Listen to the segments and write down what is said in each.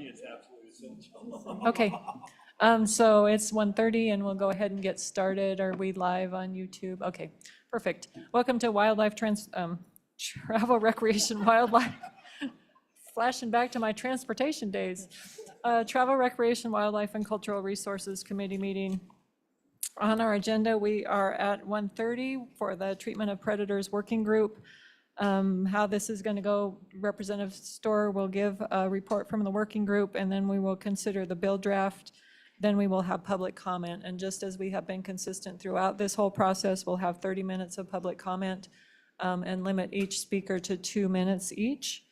me, it's absolutely essential. Okay, so it's 1:30 and we'll go ahead and get started. Are we live on YouTube? Okay, perfect. Welcome to Travel, Recreation, Wildlife. Flashing back to my transportation days. Travel, Recreation, Wildlife, and Cultural Resources Committee meeting. On our agenda, we are at 1:30 for the Treatment of Predators Working Group. How this is going to go, Representative Storer will give a report from the working group, and then we will consider the bill draft. Then we will have public comment, and just as we have been consistent throughout this whole process, we'll have 30 minutes of public comment and limit each speaker to 2 minutes each.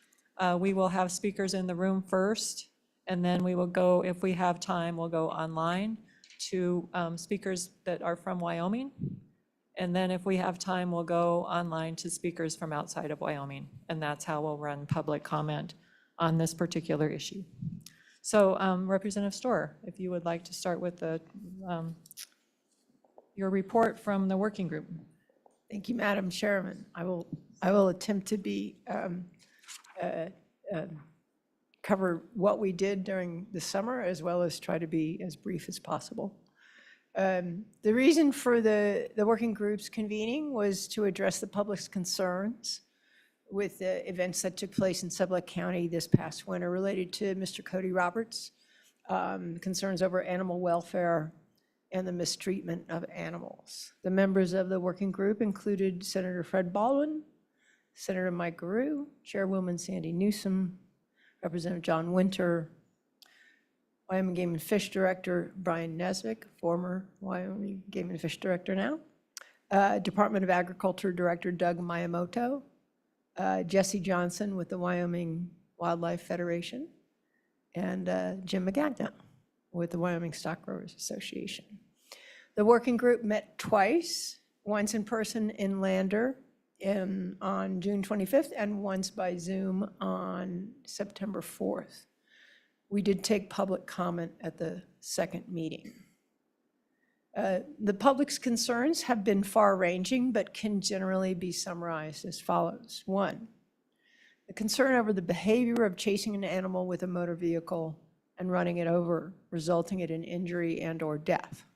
We will have speakers in the room first, and then we will go, if we have time, we'll go online to speakers that are from Wyoming. And then if we have time, we'll go online to speakers from outside of Wyoming. And that's how we'll run public comment on this particular issue. So Representative Storer, if you would like to start with your report from the working group. Thank you, Madam Chairman. I will attempt to be cover what we did during the summer, as well as try to be as brief as possible. The reason for the working group's convening was to address the public's concerns with the events that took place in Sublette County this past winter related to Mr. Cody Roberts, concerns over animal welfare and the mistreatment of animals. The members of the working group included Senator Fred Baldwin, Senator Mike Garreau, Chairwoman Sandy Newsom, Representative John Winter, Wyoming Game and Fish Director Brian Nesbitt, former Wyoming Game and Fish Director now, Department of Agriculture Director Doug Miyamoto, Jesse Johnson with the Wyoming Wildlife Federation, and Jim Magagna with the Wyoming Stock Growers Association. The working group met twice, once in person in Lander on June 25th and once by Zoom on September 4th. We did take public comment at the second meeting. The public's concerns have been far-ranging, but can generally be summarized as follows. 1, the concern over the behavior of chasing an animal with a motor vehicle and running it over, resulting in an injury and/or death.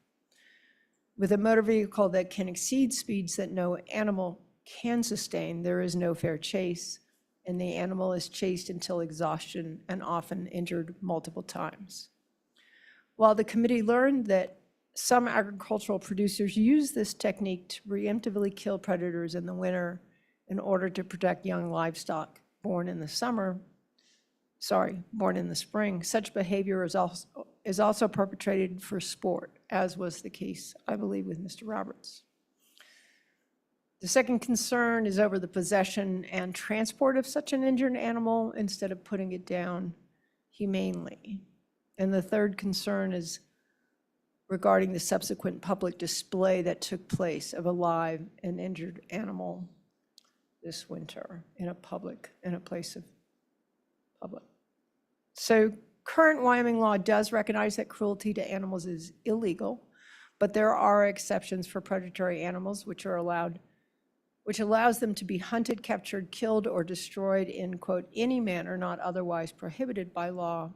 With a motor vehicle that can exceed speeds that no animal can sustain, there is no fair chase, and the animal is chased until exhaustion and often injured multiple times. While the committee learned that some agricultural producers use this technique to preemptively kill predators in the winter in order to protect young livestock born in the spring, such behavior is also perpetrated for sport, as was the case, I believe, with Mr. Roberts. The second concern is over the possession and transport of such an injured animal instead of putting it down humanely. And the third concern is regarding the subsequent public display that took place of a live and injured animal this winter in a place of public. So current Wyoming law does recognize that cruelty to animals is illegal, but there are exceptions for predatory animals which allows them to be hunted, captured, killed, or destroyed in, quote, any manner not otherwise prohibited by law.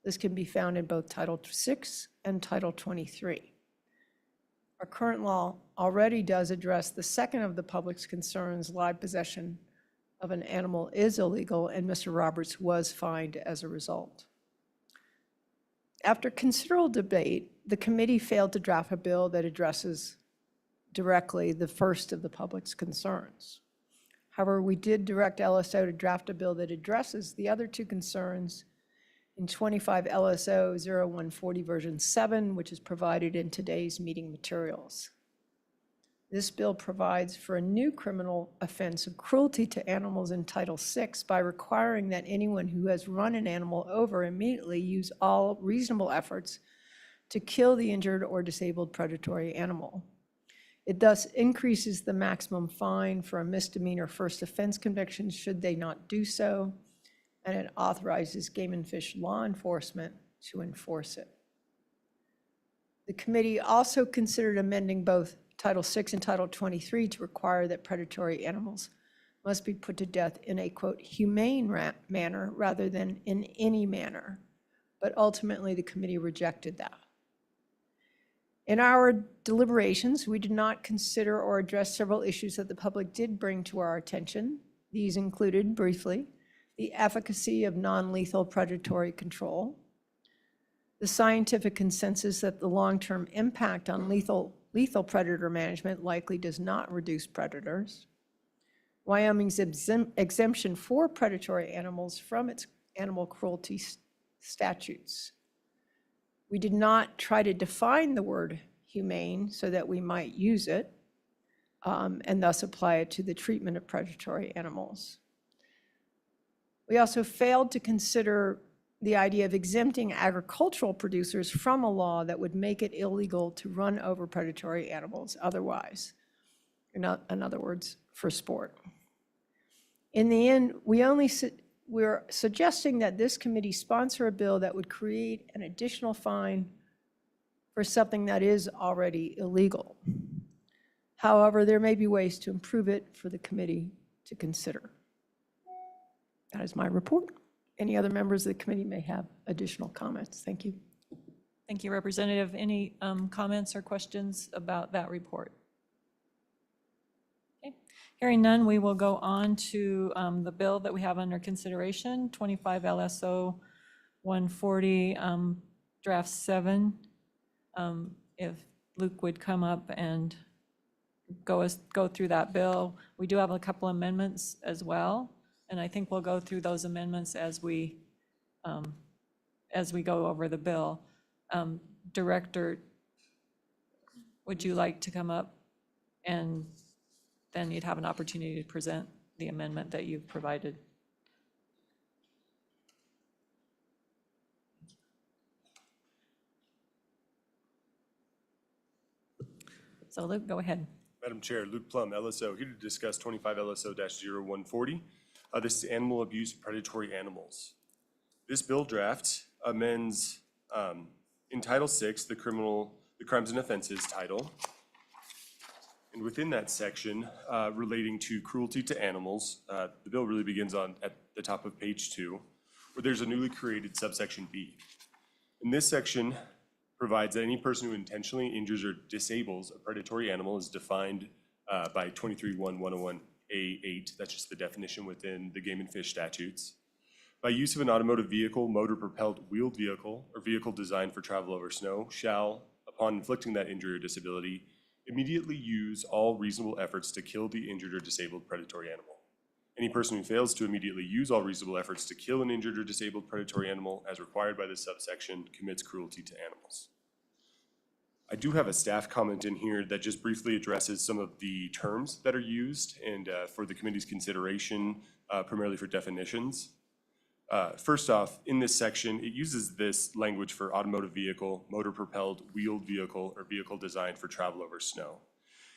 This can be found in both Title VI and Title 23. Our current law already does address the second of the public's concerns. Live possession of an animal is illegal, and Mr. Roberts was fined as a result. After considerable debate, the committee failed to draft a bill that addresses directly the first of the public's concerns. However, we did direct LSO to draft a bill that addresses the other two concerns in 25 LSO 0140 version 7, which is provided in today's meeting materials. This bill provides for a new criminal offense of cruelty to animals in Title VI by requiring that anyone who has run an animal over immediately use all reasonable efforts to kill the injured or disabled predatory animal. It thus increases the maximum fine for a misdemeanor first offense conviction should they not do so, and it authorizes Game and Fish law enforcement to enforce it. The committee also considered amending both Title VI and Title 23 to require that predatory animals must be put to death in a, quote, humane manner rather than in any manner, but ultimately the committee rejected that. In our deliberations, we did not consider or address several issues that the public did bring to our attention. These included, briefly, the efficacy of non-lethal predatory control, the scientific consensus that the long-term impact on lethal predator management likely does not reduce predators, Wyoming's exemption for predatory animals from its animal cruelty statutes. We did not try to define the word humane so that we might use it and thus apply it to the treatment of predatory animals. We also failed to consider the idea of exempting agricultural producers from a law that would make it illegal to run over predatory animals otherwise, in other words, for sport. In the end, we're suggesting that this committee sponsor a bill that would create an additional fine for something that is already illegal. However, there may be ways to improve it for the committee to consider. That is my report. Any other members of the committee may have additional comments. Thank you. Thank you, Representative. Any comments or questions about that report? Okay. Hearing none, we will go on to the bill that we have under consideration, 25 LSO 140, draft 7. If Luke would come up and go through that bill. We do have a couple amendments as well, and I think we'll go through those amendments as we go over the bill. Director, would you like to come up, and then you'd have an opportunity to present the amendment that you've provided. So Luke, go ahead. Madam Chair, Luke Plum, LSO, here to discuss 25 LSO-0140. This is animal abuse of predatory animals. This bill draft amends in Title VI, the Crimes and Offenses title. And within that section relating to cruelty to animals, the bill really begins at the top of page 2, where there's a newly created subsection B. In this section provides that any person who intentionally injures or disables a predatory animal is defined by 23-1-101A8. That's just the definition within the Game and Fish statutes. By use of an automotive vehicle, motor-propelled wheeled vehicle, or vehicle designed for travel over snow, shall, upon inflicting that injury or disability, immediately use all reasonable efforts to kill the injured or disabled predatory animal. Any person who fails to immediately use all reasonable efforts to kill an injured or disabled predatory animal as required by this subsection commits cruelty to animals. I do have a staff comment in here that just briefly addresses some of the terms that are used and for the committee's consideration, primarily for definitions. First off, in this section, it uses this language for automotive vehicle, motor-propelled wheeled vehicle, or vehicle designed for travel over snow.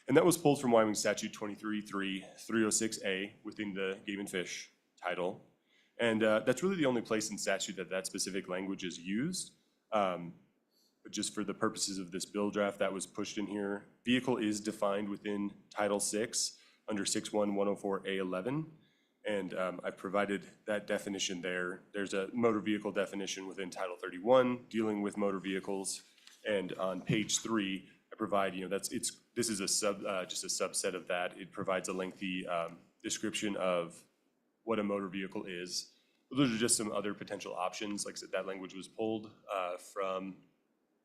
And that was pulled from Wyoming Statute 23-306A within the Game and Fish title. And that's really the only place in statute that that specific language is used. But just for the purposes of this bill draft that was pushed in here, vehicle is defined within Title VI under 6.1-104A11. And I've provided that definition there. There's a motor vehicle definition within Title 31 dealing with motor vehicles. And on page 3, I provide, this is just a subset of that. It provides a lengthy description of what a motor vehicle is. Those are just some other potential options. Like I said, that language was pulled from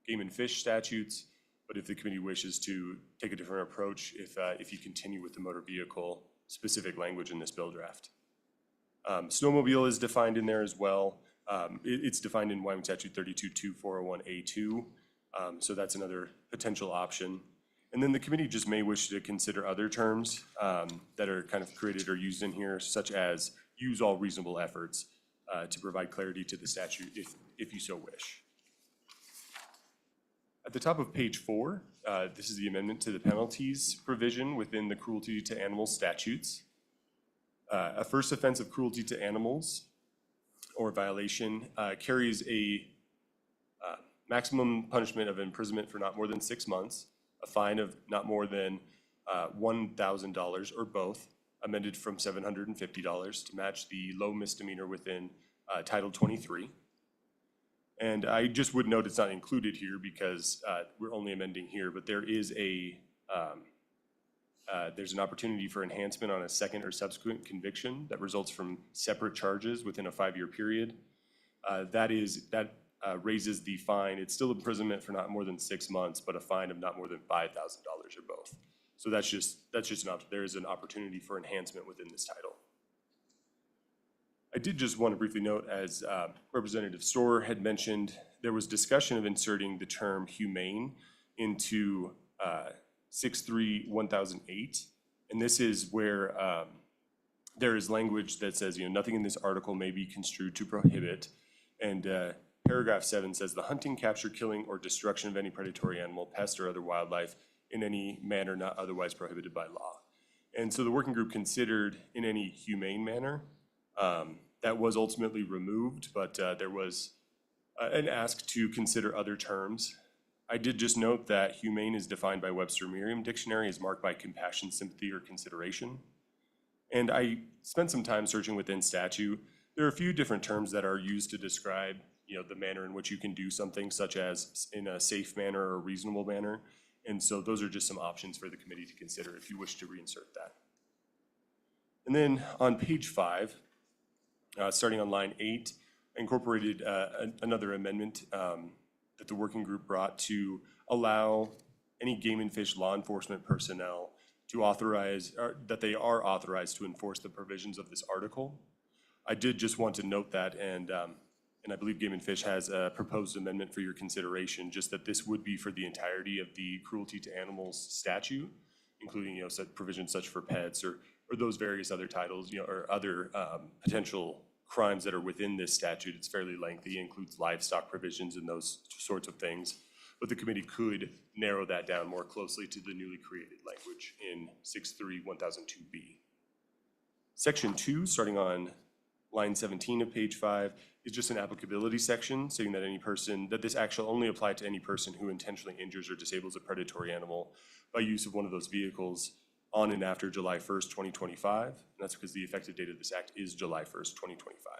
Game and Fish statutes, but if the committee wishes to take a different approach, if you continue with the motor vehicle specific language in this bill draft. Snowmobile is defined in there as well. It's defined in Wyoming Statute 32-2401A2, so that's another potential option. And then the committee just may wish to consider other terms that are kind of created or used in here, such as use all reasonable efforts to provide clarity to the statute if you so wish. At the top of page 4, this is the amendment to the penalties provision within the cruelty to animals statutes. A first offense of cruelty to animals or violation carries a maximum punishment of imprisonment for not more than 6 months, a fine of not more than $1,000 or both, amended from $750 to match the low misdemeanor within Title 23. And I just would note it's not included here because we're only amending here, but there is there's an opportunity for enhancement on a second or subsequent conviction that results from separate charges within a 5-year period. That raises the fine. It's still imprisonment for not more than 6 months, but a fine of not more than $5,000 or both. So that's just there is an opportunity for enhancement within this title. I did just want to briefly note, as Representative Storer had mentioned, there was discussion of inserting the term humane into 6.3.1008. And this is where there is language that says, nothing in this article may be construed to prohibit. And paragraph 7 says the hunting, capture, killing, or destruction of any predatory animal, pest, or other wildlife in any manner not otherwise prohibited by law. And so the working group considered in any humane manner. That was ultimately removed, but there was an ask to consider other terms. I did just note that humane is defined by Webster Merriam Dictionary as marked by compassion, sympathy, or consideration. And I spent some time searching within statute. There are a few different terms that are used to describe the manner in which you can do something, such as in a safe manner or a reasonable manner. And so those are just some options for the committee to consider if you wish to reinsert that. And then on page 5, starting on line 8, I incorporated another amendment that the working group brought to allow any game and fish law enforcement personnel to authorize, or that they are authorized to enforce the provisions of this article. I did just want to note that, and I believe Game and Fish has a proposed amendment for your consideration, just that this would be for the entirety of the cruelty to animals statute, including such provisions such for pets or those various other titles, or other potential crimes that are within this statute. It's fairly lengthy, includes livestock provisions and those sorts of things. But the committee could narrow that down more closely to the newly created language in 6.3.1002B. Section 2, starting on line 17 of page 5, is just an applicability section saying that this act shall only apply to any person who intentionally injures or disables a predatory animal by use of one of those vehicles on and after July 1st, 2025. And that's because the effective date of this act is July 1st, 2025.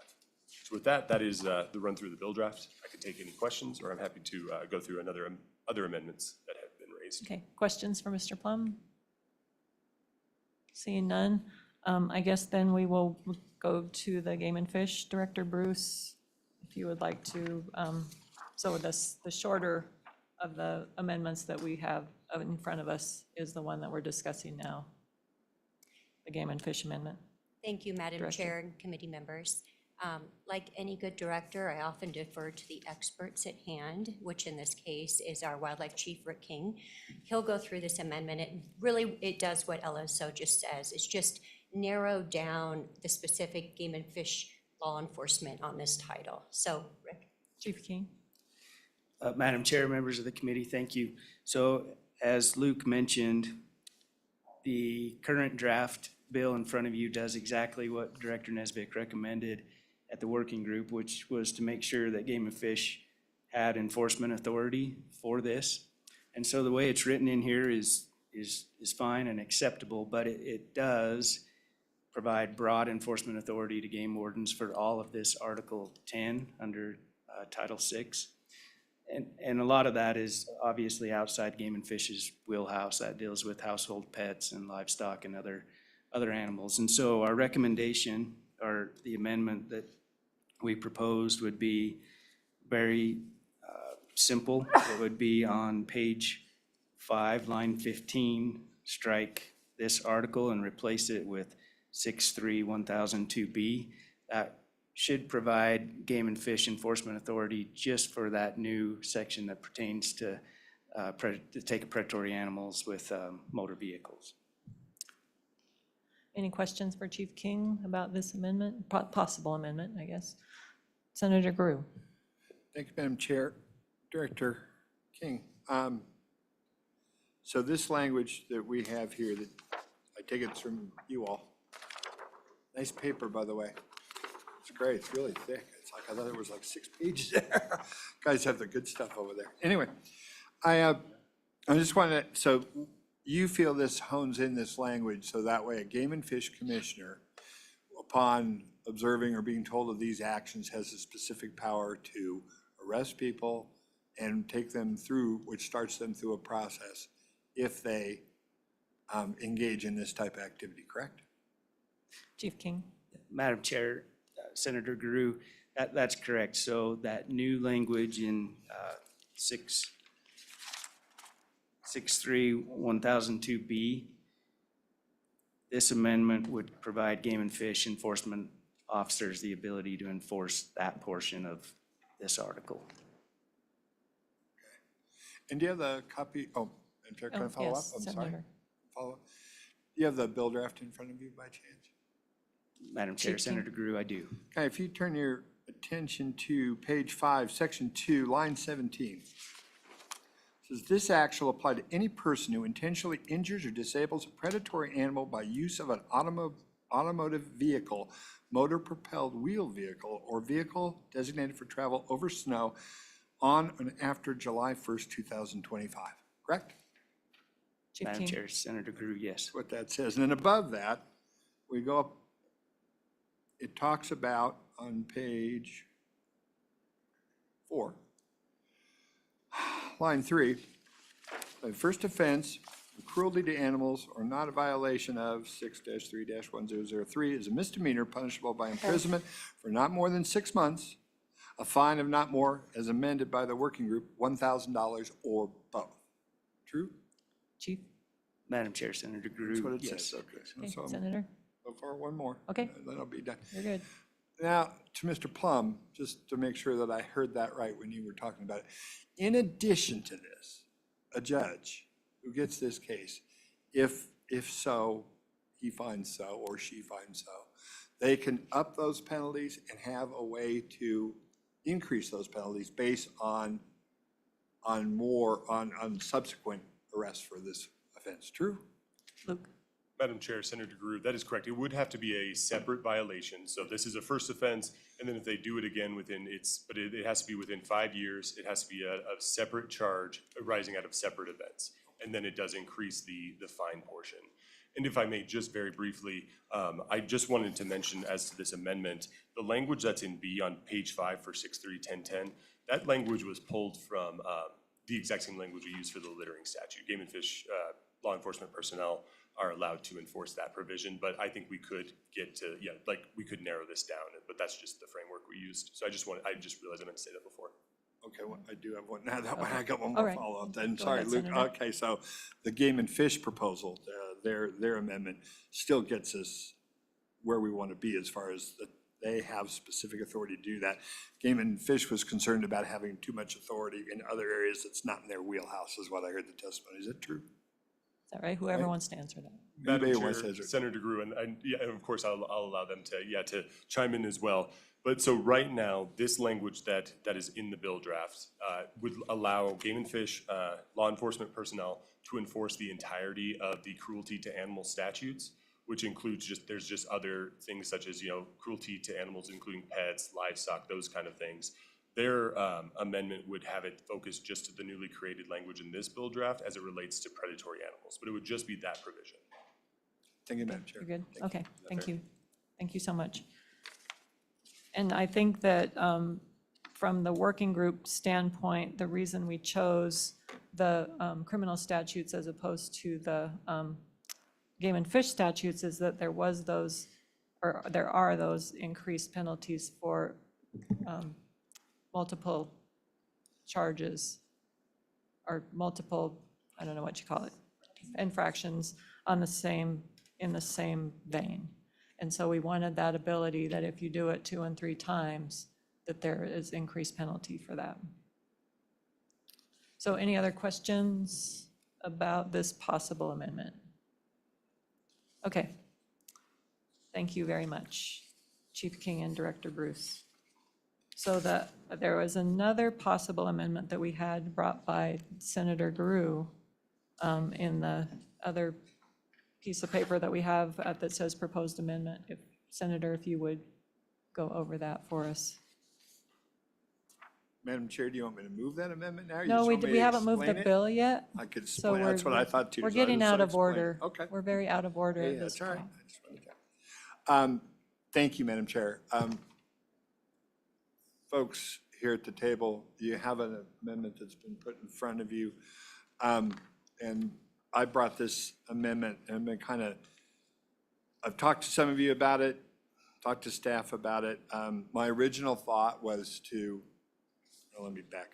So with that, that is the run through the bill draft. I could take any questions, or I'm happy to go through other amendments that have been raised. Okay, questions for Mr. Plum? Seeing none, I guess then we will go to the Game and Fish Director. Bruce, if you would like to, so the shorter of the amendments that we have in front of us is the one that we're discussing now, the Game and Fish Amendment. Thank you, Madam Director. Chair and committee members. Like any good director, I often defer to the experts at hand, which in this case is our Wildlife Chief, Rick King. He'll go through this amendment. It does what LSO just says. It's just narrow down the specific game and fish law enforcement on this title. So, Rick. Chief King. Madam Chair, members of the committee, thank you. So as Luke mentioned, the current draft bill in front of you does exactly what Director Nesbitt recommended at the working group, which was to make sure that Game and Fish had enforcement authority for this. And so the way it's written in here is fine and acceptable, but it does provide broad enforcement authority to game wardens for all of this Article 10 under Title 6. And a lot of that is obviously outside Game and Fish's wheelhouse. That deals with household pets and livestock and other animals. And so our recommendation, or the amendment that we proposed, would be very simple. It would be on page 5, line 15, strike this article and replace it with 6.3.1002B. That should provide Game and Fish enforcement authority just for that new section that pertains to take predatory animals with motor vehicles. Any questions for Chief King about this amendment, possible amendment, I guess? Senator Grew. Thank you, Madam Chair. Director King. So this language that we have here, that I take it's from you all. Nice paper, by the way. It's great. It's really thick. It's like, I thought there was like 6 pages there. Guys have the good stuff over there. Anyway, I just wanted to, so you feel this hones in this language so that way a Game and Fish commissioner, upon observing or being told of these actions, has a specific power to arrest people and take them through, which starts them through a process if they engage in this type of activity, correct? Chief King? Madam Chair, Senator Guru, that's correct. So that new language in 6.3.1002B, this amendment would provide game and fish enforcement officers the ability to enforce that portion of this article. And do you have the copy, Madam Chair, can I Oh, follow up? yes, I'm sorry. Senator. Follow up. Do you have the bill draft in front of you by chance? Madam Chair, Chief King. Senator Guru, I do. Okay, if you turn your attention to page 5, section 2, line 17. It says, this act shall apply to any person who intentionally injures or disables a predatory animal by use of an automotive vehicle, motor-propelled wheel vehicle, or vehicle designated for travel over snow on and after July 1st, 2025, correct? Chief Madam King? Chair, Senator Guru, yes. What that says. And then above that, we go up, it talks about on page 4, line 3, the first offense, cruelty to animals or not a violation of 6-3-1003 is a misdemeanor punishable by imprisonment for not more than 6 months, a fine of not more, as amended by the working group, $1,000 or both. True? Chief? Madam Chair, Senator Guru, That's what it yes. says, okay. Okay, So I'm Senator? go for one more. Okay. Then I'll be done. You're good. Now, to Mr. Plum, just to make sure that I heard that right when you were talking about it. In addition to this, a judge who gets this case, if so, he finds so or she finds so, they can up those penalties and have a way to increase those penalties based on subsequent arrests for this offense. True? Luke? Madam Chair, Senator Guru, that is correct. It would have to be a separate violation. So this is a first offense, and then if they do it again within but it has to be within 5 years. It has to be a separate charge arising out of separate events. And then it does increase the fine portion. And if I may, just very briefly, I just wanted to mention as to this amendment, the language that's in B on page 5 for 6.3.1010, that language was pulled from the exact same language we use for the littering statute. Game and fish law enforcement personnel are allowed to enforce that provision, but I think we could get to, we could narrow this down, but that's just the framework we used. So I just realized I meant to say that before. Okay, well, I do have one. Now that one, I got one All more right. follow-up then. Go Sorry, ahead, Luke. Senator. Okay, so the game and fish proposal, their amendment still gets us where we want to be as far as that they have specific authority to do that. Game and Fish was concerned about having too much authority in other areas that's not in their wheelhouse, is what I heard the testimony. Is that true? Is that right? Whoever Right. wants to answer that. Madam Anybody wants Chair, to answer? Senator Gru, and of course, I'll allow them to chime in as well. But so right now, this language that is in the bill draft would allow Game and Fish law enforcement personnel to enforce the entirety of the cruelty to animal statutes, which includes there's just other things such as, cruelty to animals, including pets, livestock, those kind of things. Their amendment would have it focus just to the newly created language in this bill draft as it relates to predatory animals, but it would just be that provision. Thank you, Madam Chair. You're good? Thank you. Okay, thank you. Thank you so much. And I think that from the working group standpoint, the reason we chose the criminal statutes as opposed to the game and fish statutes is that there are those increased penalties for multiple charges or multiple, I don't know what you call it, infractions in the same vein. And so we wanted that ability that if you do it 2 and 3 times, that there is increased penalty for that. So any other questions about this possible amendment? Okay. Thank you very much, Chief King and Director Bruce. So there was another possible amendment that we had brought by Senator Gru in the other piece of paper that we have that says proposed amendment. Senator, if you would go over that for us. Madam Chair, do you want me to move that amendment now? or you No, just we want me we to haven't moved the explain it? bill yet. I could So explain, that's what I thought too. We're so I getting just out of explain it. order. Okay. We're very out of order Yeah, at this that's all right. point. I just wanted to- Thank you, Madam Chair. Folks here at the table, you have an amendment that's been put in front of you. And I brought this amendment and been kind of, I've talked to some of you about it, talked to staff about it. My original thought was to, let me back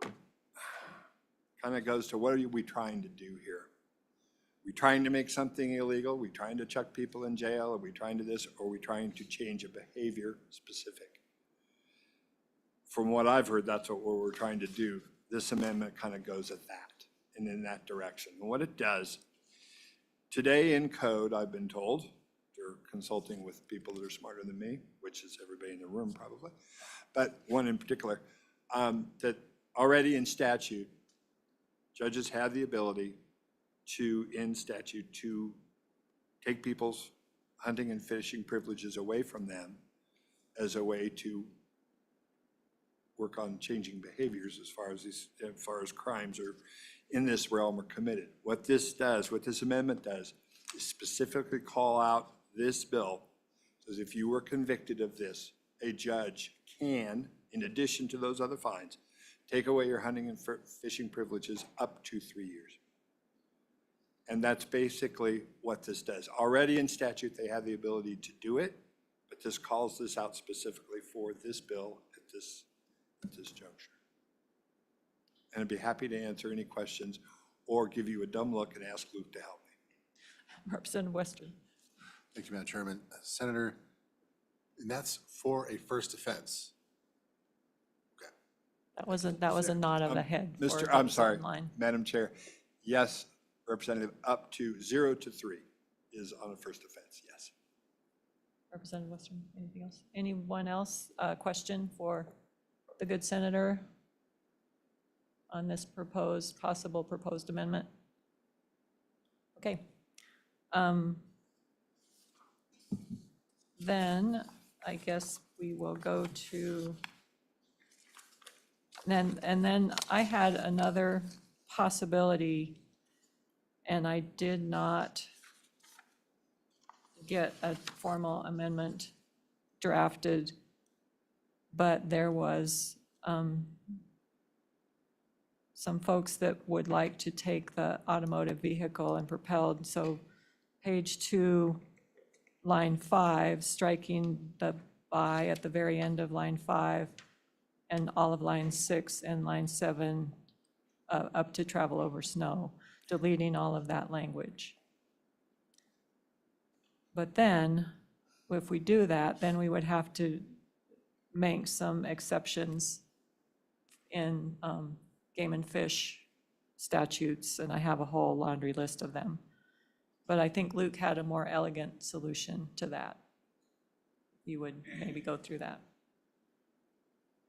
up. Kind of goes to what are we trying to do here? We trying to make something illegal? We trying to chuck people in jail? Are we trying to this? Or are we trying to change a behavior specific? From what I've heard, that's what we're trying to do. This amendment kind of goes at that and in that direction. And what it does, today in code, I've been told, they're consulting with people that are smarter than me, which is everybody in the room probably, but one in particular, that already in statute, judges have the ability to, in statute, to take people's hunting and fishing privileges away from them as a way to work on changing behaviors as far as crimes are in this realm are committed. What this does, what this amendment does, is specifically call out this bill. Says if you were convicted of this, a judge can, in addition to those other fines, take away your hunting and fishing privileges up to 3 years. And that's basically what this does. Already in statute, they have the ability to do it, but this calls this out specifically for this bill at this juncture. And I'd be happy to answer any questions or give you a dumb look and ask Luke to help me. Representative Western. Thank you, Madam Chairman. Senator, and that's for a first offense. Okay. That was a nod of the head. for Mr. the I'm sorry, line. Madam Chair. Yes, Representative, up to 0 to 3 is on a first offense, yes. Representative Western, anything else? Anyone else? Question for the good senator on this possible proposed amendment? Okay. Then I guess we will go to, and then I had another possibility, and I did not get a formal amendment drafted, but there was some folks that would like to take the automotive vehicle and propelled, so page 2, line 5, striking the by at the very end of line 5, and all of line 6 and line 7 up to travel over snow, deleting all of that language. But then, if we do that, then we would have to make some exceptions in game and fish statutes, and I have a whole laundry list of them. But I think Luke had a more elegant solution to that. You would maybe go through that.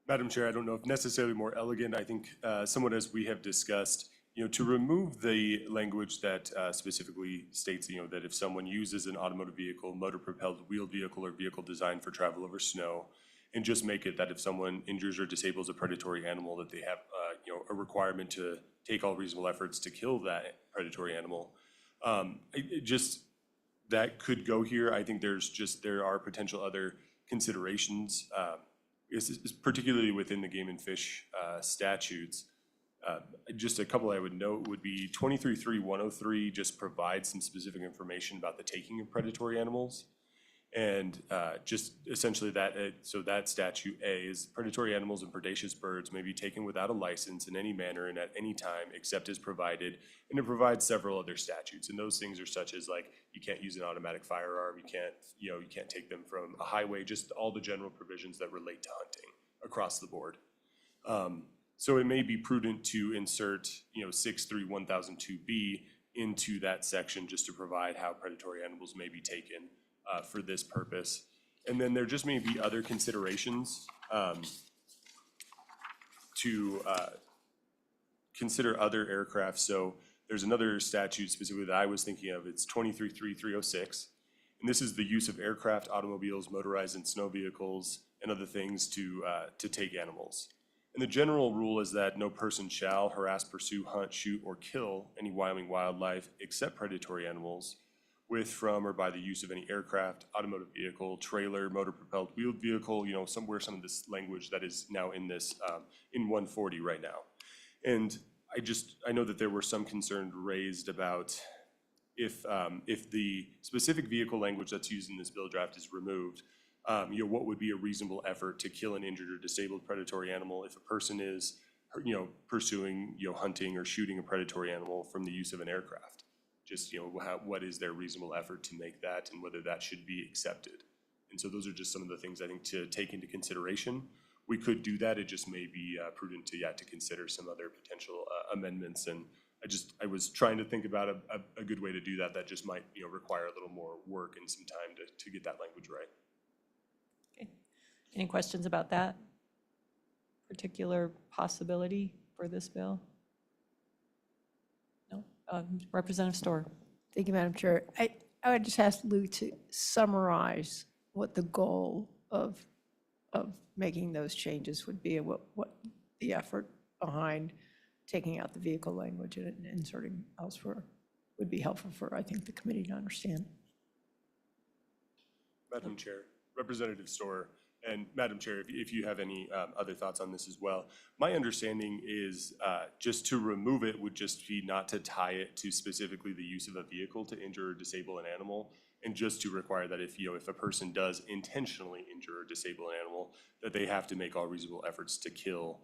Madam Chair, I don't know if necessarily more elegant. I think somewhat as we have discussed, to remove the language that specifically states, that if someone uses an automotive vehicle, motor-propelled wheeled vehicle, or vehicle designed for travel over snow, and just make it that if someone injures or disables a predatory animal, that they have, a requirement to take all reasonable efforts to kill that predatory animal. That could go here. I think there are potential other considerations, particularly within the game and fish statutes. Just a couple I would note would be 23.3.103 just provides some specific information about the taking of predatory animals. And just essentially so that statute A is predatory animals and predaceous birds may be taken without a license in any manner and at any time except as provided. And it provides several other statutes. And those things are such as like, you can't use an automatic firearm, you can't take them from a highway, just all the general provisions that relate to hunting across the board. So it may be prudent to insert, 6.3.1002B into that section just to provide how predatory animals may be taken for this purpose. And then there just may be other considerations to consider other aircraft. So there's another statute specifically that I was thinking of. It's 23.3.306. And this is the use of aircraft, automobiles, motorized and snow vehicles, and other things to take animals. And the general rule is that no person shall harass, pursue, hunt, shoot, or kill any Wyoming wildlife except predatory animals, with, from, or by the use of any aircraft, automotive vehicle, trailer, motor-propelled wheeled vehicle, you know, somewhere some of this language that is now in this, in 140 right now. And I know that there were some concerns raised about if the specific vehicle language that's used in this bill draft is removed, you know, what would be a reasonable effort to kill an injured or disabled predatory animal if a person is, you know, pursuing, you know, hunting or shooting a predatory animal from the use of an aircraft? Just, you know, what is their reasonable effort to make that and whether that should be accepted? And so those are just some of the things I think to take into consideration. We could do that. It just may be prudent to consider some other potential amendments. And I was trying to think about a good way to do that. That just might, you know, require a little more work and some time to get that language right. Okay. Any questions about that particular possibility for this bill? No? Representative Storr. Thank you, Madam Chair. I would just ask Lou to summarize what the goal of making those changes would be, and what the effort behind taking out the vehicle language and inserting elsewhere would be helpful for, I think, the committee to understand. Madam Chair, Representative Storr, and Madam Chair, if you have any other thoughts on this as well. My understanding is just to remove it would just be not to tie it to specifically the use of a vehicle to injure or disable an animal, and just to require that if a person does intentionally injure or disable an animal, that they have to make all reasonable efforts to kill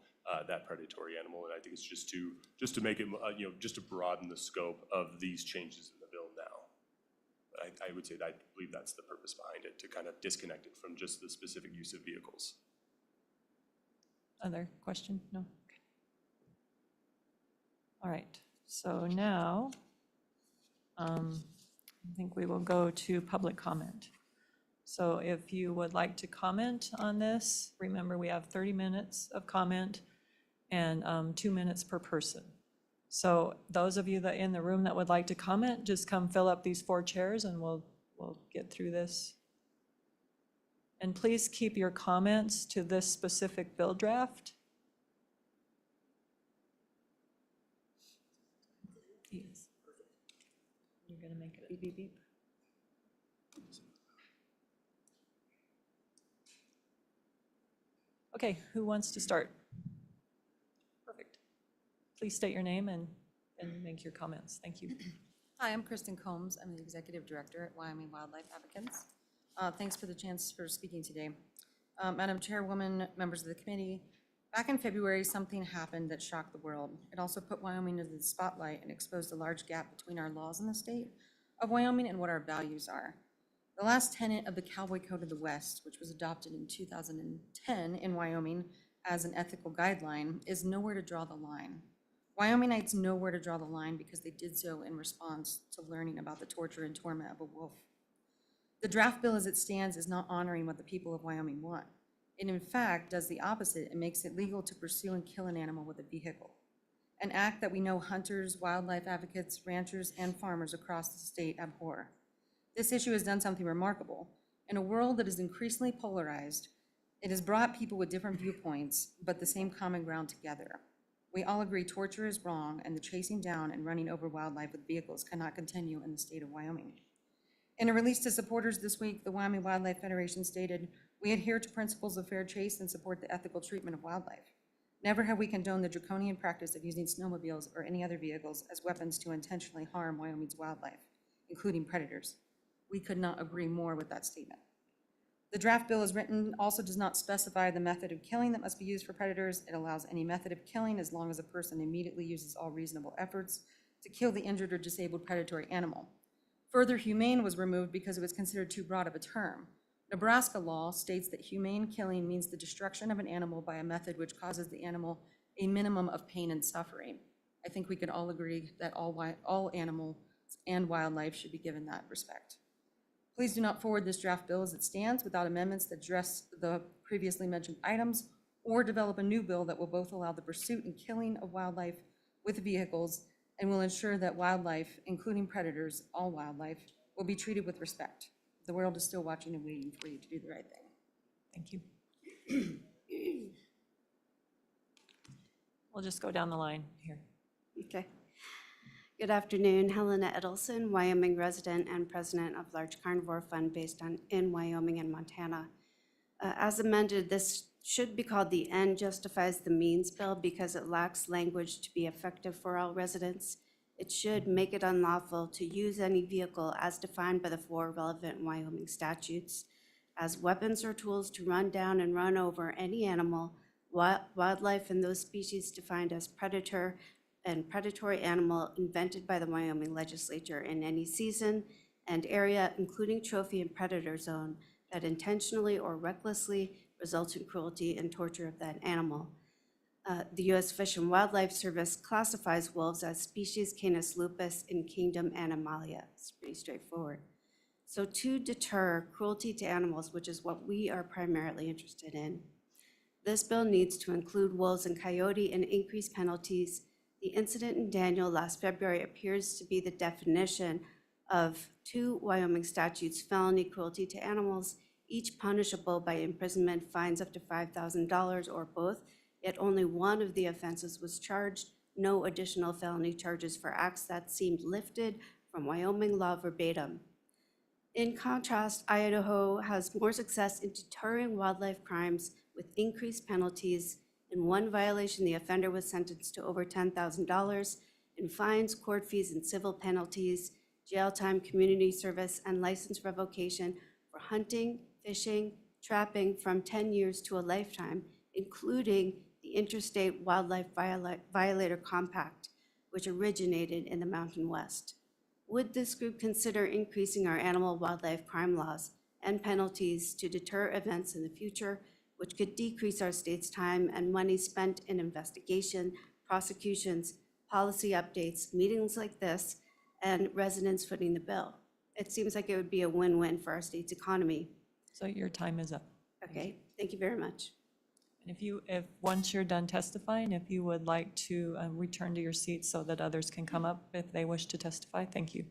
that predatory animal. And I think it's just to make it, just to broaden the scope of these changes in the bill now. I would say that I believe that's the purpose behind it, to kind of disconnect it from just the specific use of vehicles. Other question? No? Okay. All right, so now I think we will go to public comment. So if you would like to comment on this, remember we have 30 minutes of comment and 2 minutes per person. So those of you that in the room that would like to comment, just come fill up these 4 chairs and we'll get through this. And please keep your comments to this specific bill draft. Yes. You're gonna make it beep, beep, beep. Okay, who wants to start? Perfect. Please state your name and make your comments. Thank you. Hi, I'm Kristen Combs. I'm the Executive Director at Wyoming Wildlife Advocates. Thanks for the chance for speaking today. Madam Chairwoman, members of the committee, back in February, something happened that shocked the world. It also put Wyoming into the spotlight and exposed a large gap between our laws in the state of Wyoming and what our values are. The last tenet of the Cowboy Code of the West, which was adopted in 2010 in Wyoming as an ethical guideline, is nowhere to draw the line. Wyomingites know where to draw the line because they did so in response to learning about the torture and torment of a wolf. The draft bill as it stands is not honoring what the people of Wyoming want. It in fact does the opposite and makes it legal to pursue and kill an animal with a vehicle, an act that we know hunters, wildlife advocates, ranchers, and farmers across the state abhor. This issue has done something remarkable. In a world that is increasingly polarized, it has brought people with different viewpoints, but the same common ground together. We all agree torture is wrong, and the chasing down and running over wildlife with vehicles cannot continue in the state of Wyoming. In a release to supporters this week, the Wyoming Wildlife Federation stated, "We adhere to principles of fair chase and support the ethical treatment of wildlife. Never have we condoned the draconian practice of using snowmobiles or any other vehicles as weapons to intentionally harm Wyoming's wildlife, including predators." We could not agree more with that statement. The draft bill as written also does not specify the method of killing that must be used for predators. It allows any method of killing as long as a person immediately uses all reasonable efforts to kill the injured or disabled predatory animal. Further, humane was removed because it was considered too broad of a term. Nebraska law states that humane killing means the destruction of an animal by a method which causes the animal a minimum of pain and suffering. I think we could all agree that all animals and wildlife should be given that respect. Please do not forward this draft bill as it stands without amendments that address the previously mentioned items, or develop a new bill that will both allow the pursuit and killing of wildlife with vehicles and will ensure that wildlife, including predators, all wildlife, will be treated with respect. The world is still watching and waiting for you to do the right thing. Thank you. We'll just go down the line here. Okay. Good afternoon, Helena Edelson, Wyoming resident and president of Large Carnivore Fund based in Wyoming and Montana. As amended, this should be called the End Justifies the Means Bill because it lacks language to be effective for all residents. It should make it unlawful to use any vehicle as defined by the 4 relevant Wyoming statutes as weapons or tools to run down and run over any animal, wildlife, and those species defined as predator and predatory animal invented by the Wyoming legislature in any season and area, including trophy and predator zone, that intentionally or recklessly results in cruelty and torture of that animal. The U.S. Fish and Wildlife Service classifies wolves as species Canis lupus in kingdom Animalia. It's pretty straightforward. So to deter cruelty to animals, which is what we are primarily interested in, this bill needs to include wolves and coyote and increase penalties. The incident in Daniel last February appears to be the definition of 2 Wyoming statutes, felony cruelty to animals, each punishable by imprisonment, fines up to $5,000 or both, yet only one of the offenses was charged, no additional felony charges for acts that seemed lifted from Wyoming law verbatim. In contrast, Idaho has more success in deterring wildlife crimes with increased penalties. In one violation, the offender was sentenced to over $10,000 in fines, court fees, and civil penalties, jail time, community service, and license revocation for hunting, fishing, trapping from 10 years to a lifetime, including the Interstate Wildlife Violator Compact, which originated in the Mountain West. Would this group consider increasing our animal wildlife crime laws and penalties to deter events in the future, which could decrease our state's time and money spent in investigation, prosecutions, policy updates, meetings like this, and residents footing the bill? It seems like it would be a win-win for our state's economy. So your time is up. Okay, thank you very much. And once you're done testifying, if you would like to return to your seat so that others can come up if they wish to testify, thank you.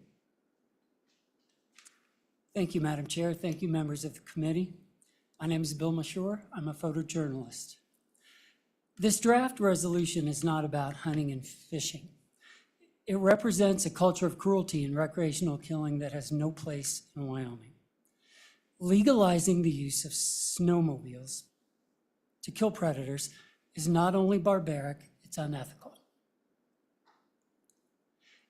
Thank you, Madam Chair. Thank you, members of the committee. My name is Bill Mashore. I'm a photojournalist. This draft resolution is not about hunting and fishing. It represents a culture of cruelty and recreational killing that has no place in Wyoming. Legalizing the use of snowmobiles to kill predators is not only barbaric, it's unethical.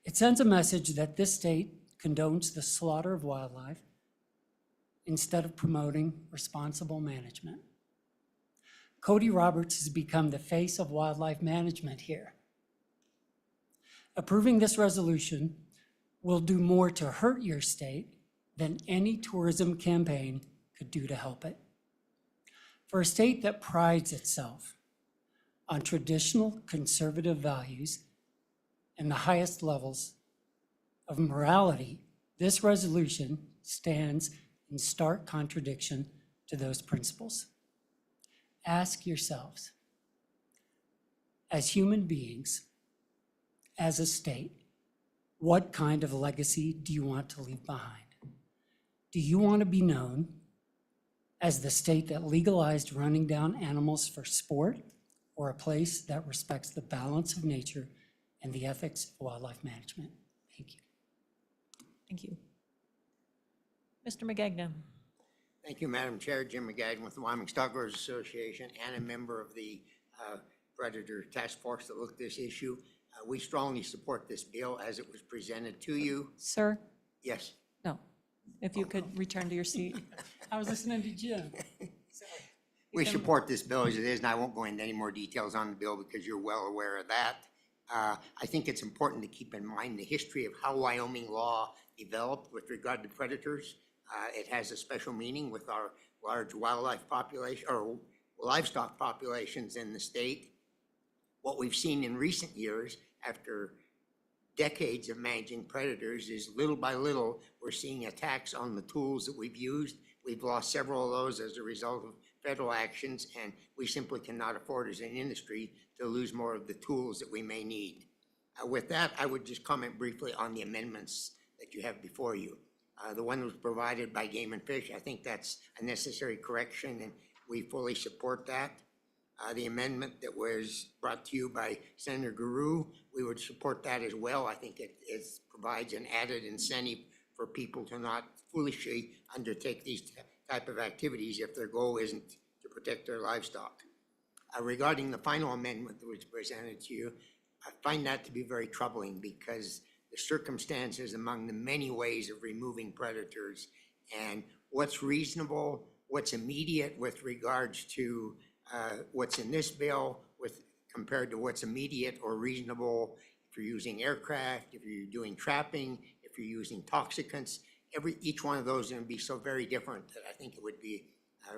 It sends a message that this state condones the slaughter of wildlife instead of promoting responsible management. Cody Roberts has become the face of wildlife management here. Approving this resolution will do more to hurt your state than any tourism campaign could do to help it. For a state that prides itself on traditional conservative values and the highest levels of morality, this resolution stands in stark contradiction to those principles. Ask yourselves, as human beings, as a state, what kind of legacy do you want to leave behind? Do you want to be known as the state that legalized running down animals for sport, or a place that respects the balance of nature and the ethics of wildlife management? Thank you. Thank you. Mr. McGagnon. Thank you, Madam Chair. Jim McGagnon with the Wyoming Stockgrowers Association and a member of the Predator Task Force that looked at this issue. We strongly support this bill as it was presented to you. Sir? Yes. No. If you could return to your seat. I was listening to Jim. We support this bill as it is, and I won't go into any more details on the bill because you're well aware of that. I think it's important to keep in mind the history of how Wyoming law developed with regard to predators. It has a special meaning with our large wildlife population or livestock populations in the state. What we've seen in recent years after decades of managing predators is little by little, we're seeing attacks on the tools that we've used. We've lost several of those as a result of federal actions, and we simply cannot afford as an industry to lose more of the tools that we may need. With that, I would just comment briefly on the amendments that you have before you. The one that was provided by Game and Fish, I think that's a necessary correction, and we fully support that. the amendment that was brought to you by Senator Guru. We would support that as well. I think it provides an added incentive for people to not foolishly undertake these type of activities if their goal isn't to protect their livestock. Regarding the final amendment that was presented to you, I find that to be very troubling because the circumstances among the many ways of removing predators and what's reasonable, what's immediate with regards to what's in this bill compared to what's immediate or reasonable if you're using aircraft, if you're doing trapping, if you're using toxicants. Each one of those is going to be so very different that I think it would be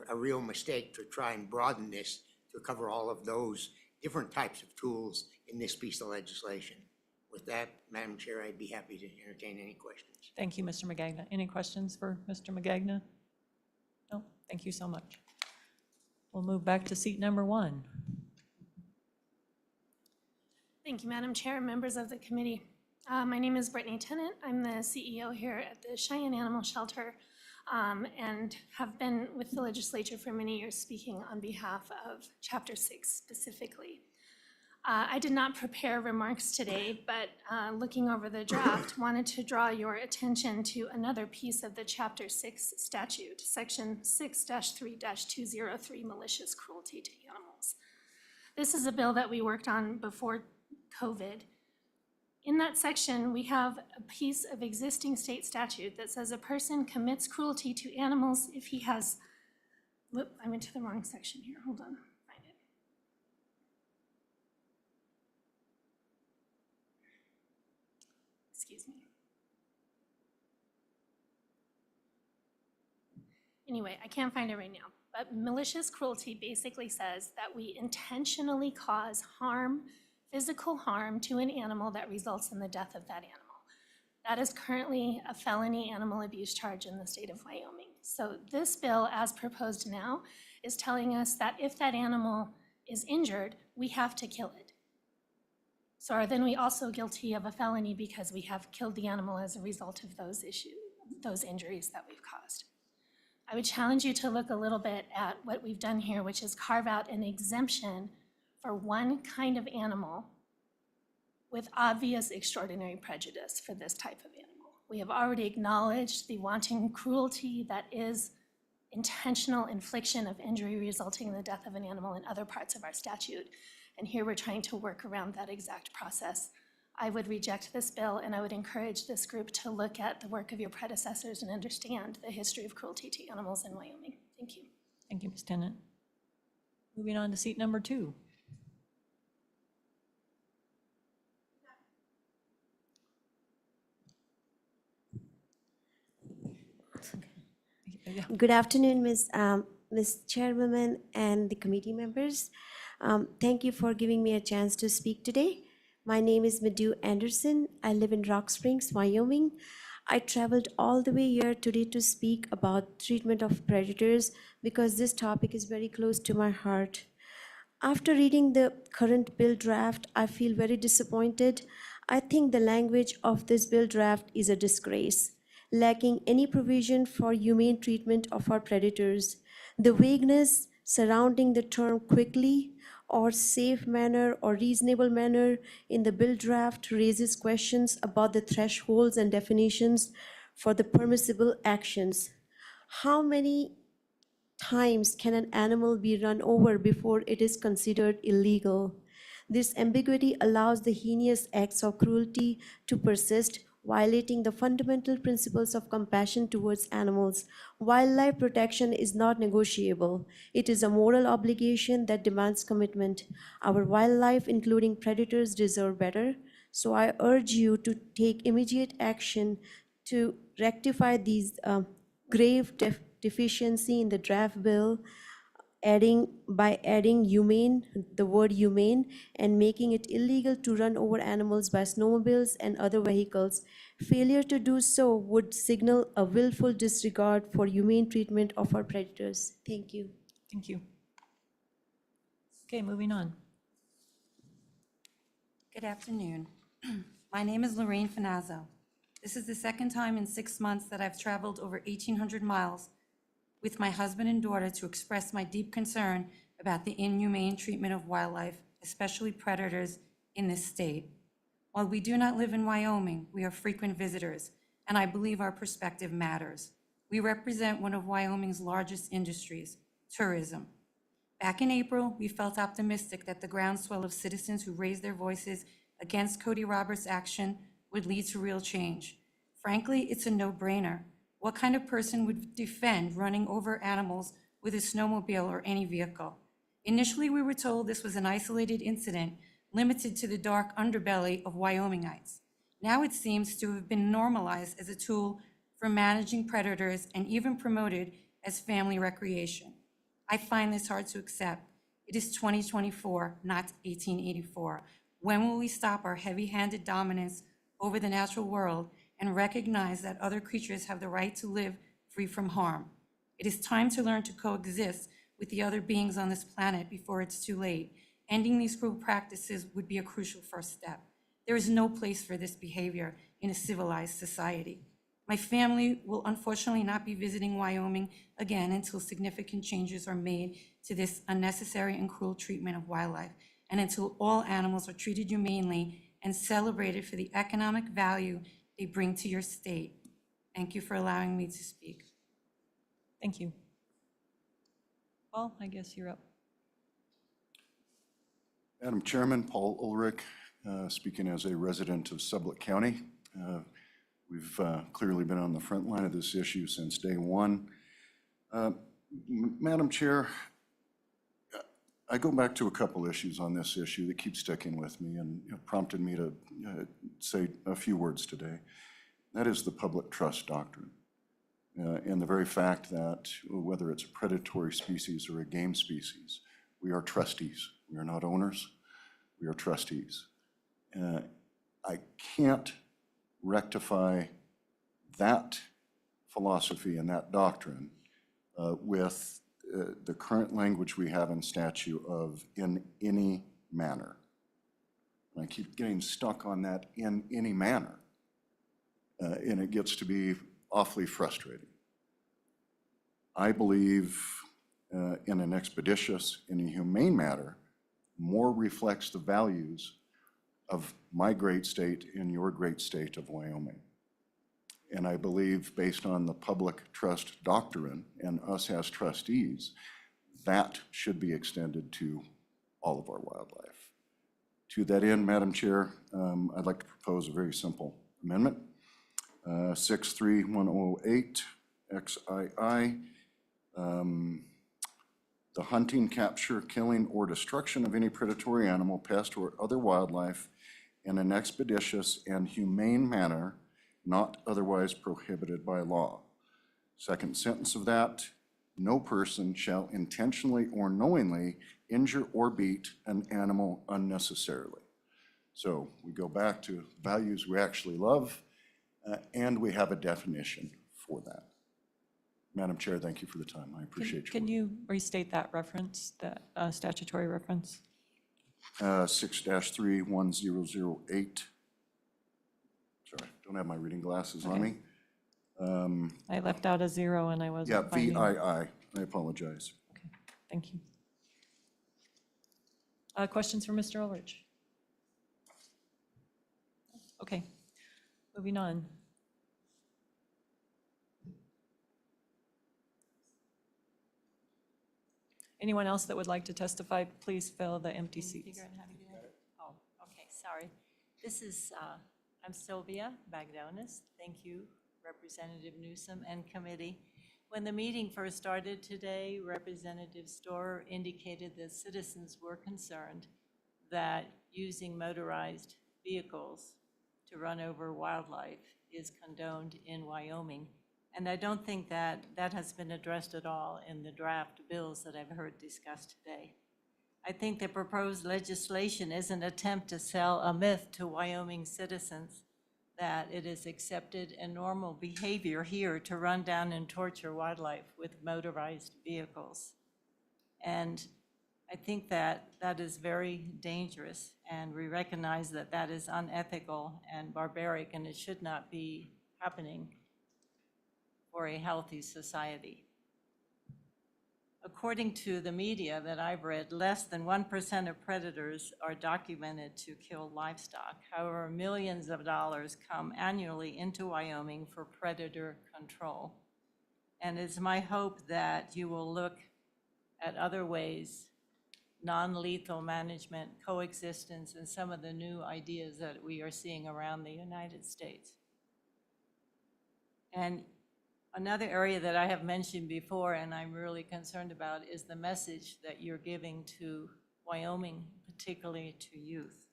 a real mistake to try and broaden this to cover all of those different types of tools in this piece of legislation. With that, Madam Chair, I'd be happy to entertain any questions. Thank you, Mr. Magagna. Any questions for Mr. Magagna? No, thank you so much. We'll move back to seat number 1. Thank you, Madam Chair, members of the committee. My name is Brittany Tennant. I'm the CEO here at the Cheyenne Animal Shelter and have been with the legislature for many years speaking on behalf of Chapter 6 specifically. I did not prepare remarks today, but looking over the draft, wanted to draw your attention to another piece of the Chapter 6 statute, Section 6-3-203, malicious cruelty to animals. This is a bill that we worked on before COVID. In that section, we have a piece of existing state statute that says a person commits cruelty to animals if he has, whoop, I went to the wrong section here, hold on, find it. Excuse me. Anyway, I can't find it right now, but malicious cruelty basically says that we intentionally cause harm, physical harm to an animal that results in the death of that animal. That is currently a felony animal abuse charge in the state of Wyoming. So this bill, as proposed now, is telling us that if that animal is injured, we have to kill it. So are then we also guilty of a felony because we have killed the animal as a result of those injuries that we've caused? I would challenge you to look a little bit at what we've done here, which is carve out an exemption for one kind of animal with obvious extraordinary prejudice for this type of animal. We have already acknowledged the wanton cruelty that is intentional infliction of injury resulting in the death of an animal in other parts of our statute. And here we're trying to work around that exact process. I would reject this bill, and I would encourage this group to look at the work of your predecessors and understand the history of cruelty to animals in Wyoming. Thank you. Thank you, Ms. Tennant. Moving on to seat number 2. Good afternoon, Ms. Chairwoman and the committee members. Thank you for giving me a chance to speak today. My name is Madhu Anderson. I live in Rock Springs, Wyoming. I traveled all the way here today to speak about treatment of predators because this topic is very close to my heart. After reading the current bill draft, I feel very disappointed. I think the language of this bill draft is a disgrace, lacking any provision for humane treatment of our predators. The vagueness surrounding the term quickly or safe manner or reasonable manner in the bill draft raises questions about the thresholds and definitions for the permissible actions. How many times can an animal be run over before it is considered illegal? This ambiguity allows the heinous acts of cruelty to persist, violating the fundamental principles of compassion towards animals. Wildlife protection is not negotiable. It is a moral obligation that demands commitment. Our wildlife, including predators, deserve better. So I urge you to take immediate action to rectify these grave deficiency in the draft bill, by adding humane, the word humane, and making it illegal to run over animals by snowmobiles and other vehicles. Failure to do so would signal a willful disregard for humane treatment of our predators. Thank you. Thank you. Okay, moving on. Good afternoon. My name is Lorraine Finazzo. This is the second time in 6 months that I've traveled over 1,800 miles with my husband and daughter to express my deep concern about the inhumane treatment of wildlife, especially predators, in this state. While we do not live in Wyoming, we are frequent visitors, and I believe our perspective matters. We represent one of Wyoming's largest industries, tourism. Back in April, we felt optimistic that the groundswell of citizens who raised their voices against Cody Roberts' action would lead to real change. Frankly, it's a no-brainer. What kind of person would defend running over animals with a snowmobile or any vehicle? Initially, we were told this was an isolated incident limited to the dark underbelly of Wyomingites. Now it seems to have been normalized as a tool for managing predators and even promoted as family recreation. I find this hard to accept. It is 2024, not 1884. When will we stop our heavy-handed dominance over the natural world and recognize that other creatures have the right to live free from harm? It is time to learn to coexist with the other beings on this planet before it's too late. Ending these cruel practices would be a crucial first step. There is no place for this behavior in a civilized society. My family will unfortunately not be visiting Wyoming again until significant changes are made to this unnecessary and cruel treatment of wildlife, and until all animals are treated humanely and celebrated for the economic value they bring to your state. Thank you for allowing me to speak. Thank you. Paul, I guess you're up. Madam Chairman, Paul Ulrich, speaking as a resident of Sublette County. We've clearly been on the front line of this issue since day one. Madam Chair, I go back to a couple issues on this issue that keep sticking with me and prompted me to say a few words today. That is the public trust doctrine. And the very fact that whether it's a predatory species or a game species, we are trustees. We are not owners, we are trustees. I can't rectify that philosophy and that doctrine with the current language we have in statute of in any manner. And I keep getting stuck on that in any manner, and it gets to be awfully frustrating. I believe in an expeditious, in a humane manner, more reflects the values of my great state and your great state of Wyoming. And I believe, based on the public trust doctrine and us as trustees, that should be extended to all of our wildlife. To that end, Madam Chair, I'd like to propose a very simple amendment. 63108 XII. The hunting, capture, killing, or destruction of any predatory animal, pest, or other wildlife in an expeditious and humane manner not otherwise prohibited by law. Second sentence of that, no person shall intentionally or knowingly injure or beat an animal unnecessarily. So we go back to values we actually love, and we have a definition for that. Madam Chair, thank you for the time. I appreciate you. Can you restate that reference, that statutory reference? 6-31008. Sorry, don't have my reading glasses on me. I left out a zero and I wasn't Yeah, finding. VII. I apologize. Okay, thank you. Questions for Mr. Ulrich? Okay, moving on. Anyone else that would like to testify, please fill the empty seats. Oh, okay, sorry. This is, I'm Sylvia Bagdonis. Thank you, Representative Newsom and committee. When the meeting first started today, Representative Storer indicated that citizens were concerned that using motorized vehicles to run over wildlife is condoned in Wyoming. And I don't think that that has been addressed at all in the draft bills that I've heard discussed today. I think the proposed legislation is an attempt to sell a myth to Wyoming citizens that it is accepted and normal behavior here to run down and torture wildlife with motorized vehicles. And I think that that is very dangerous, and we recognize that that is unethical and barbaric, and it should not be happening for a healthy society. according to the media that I've read, less than 1% of predators are documented to kill livestock. However, millions of dollars come annually into Wyoming for predator control. And it's my hope that you will look at other ways, non-lethal management, coexistence, and some of the new ideas that we are seeing around the United States. And another area that I have mentioned before and I'm really concerned about is the message that you're giving to Wyoming, particularly to youth.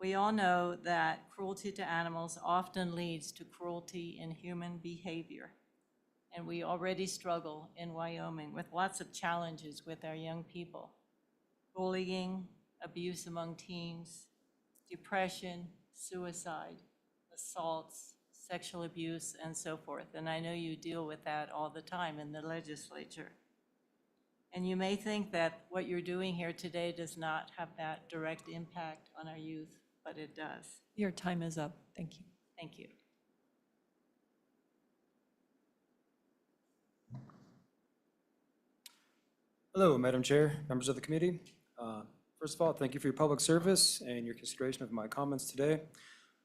We all know that cruelty to animals often leads to cruelty in human behavior. And we already struggle in Wyoming with lots of challenges with our young people. Bullying, abuse among teens, depression, suicide, assaults, sexual abuse, and so forth. And I know you deal with that all the time in the legislature. And you may think that what you're doing here today does not have that direct impact on our youth, but it does. Your time is up. Thank you. Thank you. Hello, Madam Chair, members of the committee. First of all, thank you for your public service and your consideration of my comments today.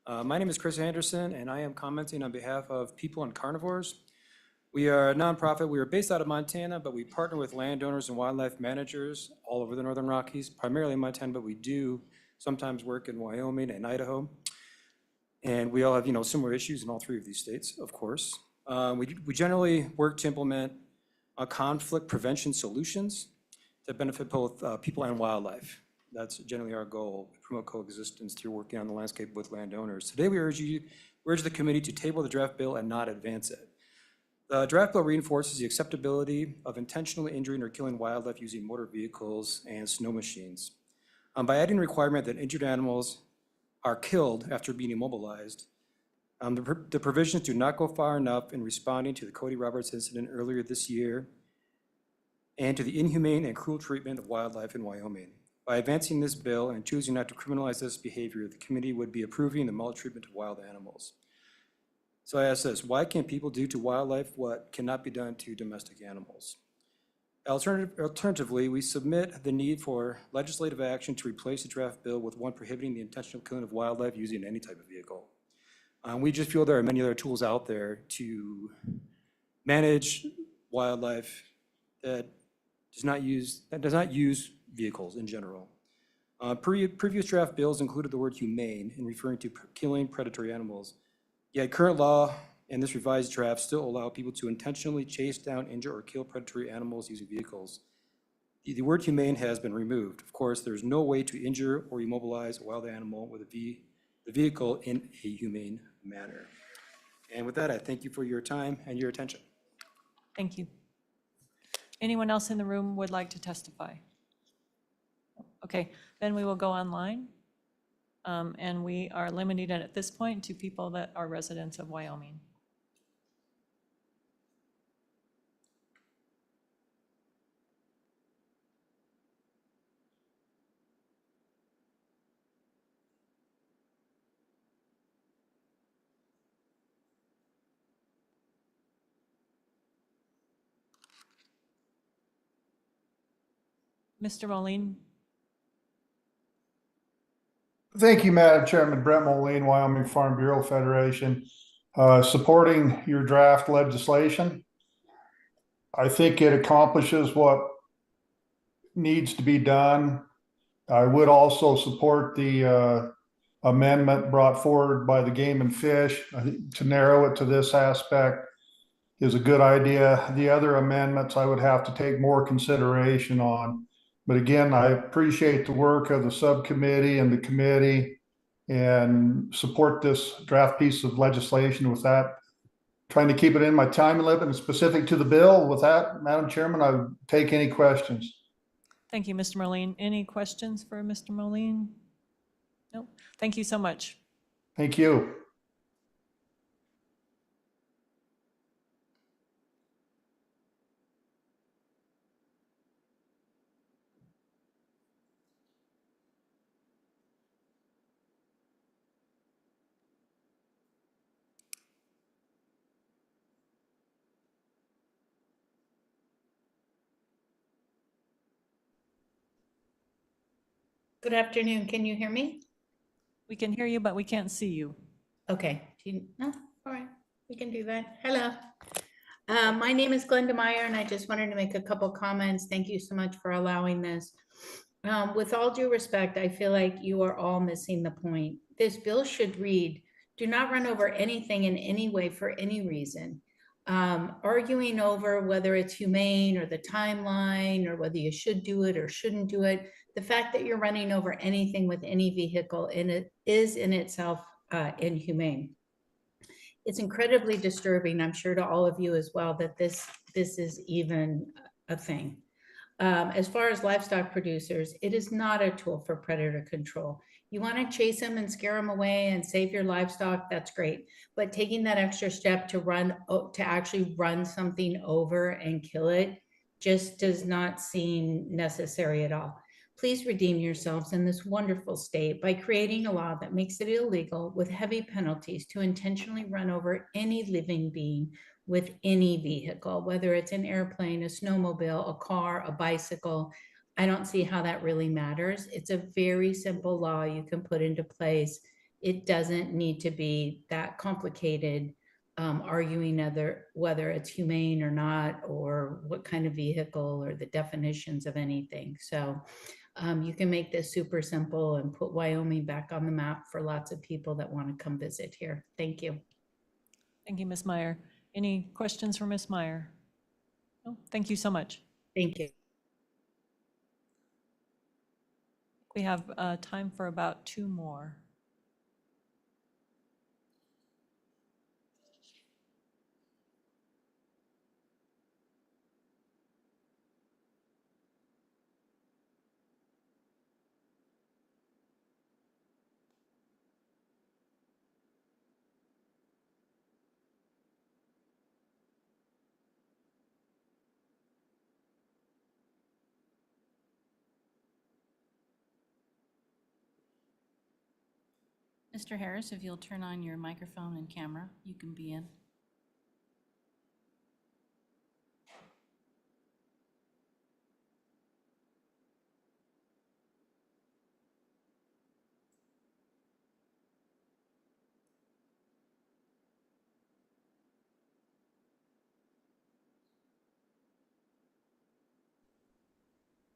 My name is Chris Anderson, and I am commenting on behalf of People and Carnivores. We are a nonprofit. We are based out of Montana, but we partner with landowners and wildlife managers all over the Northern Rockies, primarily in Montana, but we do sometimes work in Wyoming and Idaho. And we all have, similar issues in all three of these states, of course. We generally work to implement conflict prevention solutions that benefit both people and wildlife. That's generally our goal, promote coexistence through working on the landscape with landowners. Today, we urge the committee to table the draft bill and not advance it. The draft bill reinforces the acceptability of intentionally injuring or killing wildlife using motor vehicles and snow machines. By adding a requirement that injured animals are killed after being immobilized, the provisions do not go far enough in responding to the Cody Roberts incident earlier this year and to the inhumane and cruel treatment of wildlife in Wyoming. By advancing this bill and choosing not to criminalize this behavior, the committee would be approving the maltreatment of wild animals. So I ask this, why can't people do to wildlife what cannot be done to domestic animals? Alternatively, we submit the need for legislative action to replace the draft bill with one prohibiting the intentional killing of wildlife using any type of vehicle. We just feel there are many other tools out there to manage wildlife that does not use vehicles in general. Previous draft bills included the word humane in referring to killing predatory animals. Yet current law and this revised draft still allow people to intentionally chase down, injure, or kill predatory animals using vehicles. The word humane has been removed. Of course, there's no way to injure or immobilize a wild animal with the vehicle in a humane manner. And with that, I thank you for your time and your attention. Thank you. Anyone else in the room would like to testify? Okay, then we will go online. And we are limiting it at this point to people that are residents of Wyoming. Mr. Moline? Thank you, Madam Chairman. Brent Moline, Wyoming Farm Bureau Federation, supporting your draft legislation. I think it accomplishes what needs to be done. I would also support the amendment brought forward by the Game and Fish. I think to narrow it to this aspect is a good idea. The other amendments I would have to take more consideration on. But again, I appreciate the work of the subcommittee and the committee and support this draft piece of legislation. With that, trying to keep it in my time limit and specific to the bill. With that, Madam Chairman, I would take any questions. Thank you, Mr. Moline. Any questions for Mr. Moline? No. Thank you so much. Thank you. Good afternoon. Can you hear me? We can hear you, but we can't see you. Okay. No, all right. We can do that. Hello. My name is Glenda Meyer, and I just wanted to make a couple comments. Thank you so much for allowing this. With all due respect, I feel like you are all missing the point. This bill should read, do not run over anything in any way for any reason. Arguing over whether it's humane or the timeline or whether you should do it or shouldn't do it, the fact that you're running over anything with any vehicle in it is in itself inhumane. It's incredibly disturbing, I'm sure to all of you as well, that this is even a thing. As far as livestock producers, it is not a tool for predator control. You want to chase them and scare them away and save your livestock, that's great. But taking that extra step to actually run something over and kill it just does not seem necessary at all. Please redeem yourselves in this wonderful state by creating a law that makes it illegal with heavy penalties to intentionally run over any living being with any vehicle, whether it's an airplane, a snowmobile, a car, a bicycle. I don't see how that really matters. It's a very simple law you can put into place. It doesn't need to be that complicated, arguing whether it's humane or not, or what kind of vehicle, or the definitions of anything. So you can make this super simple and put Wyoming back on the map for lots of people that want to come visit here. Thank you. Thank you, Ms. Meyer. Any questions for Ms. Meyer? No, thank you so much. Thank you. We have time for about 2 more. Mr. Harris, if you'll turn on your microphone and camera, you can be in.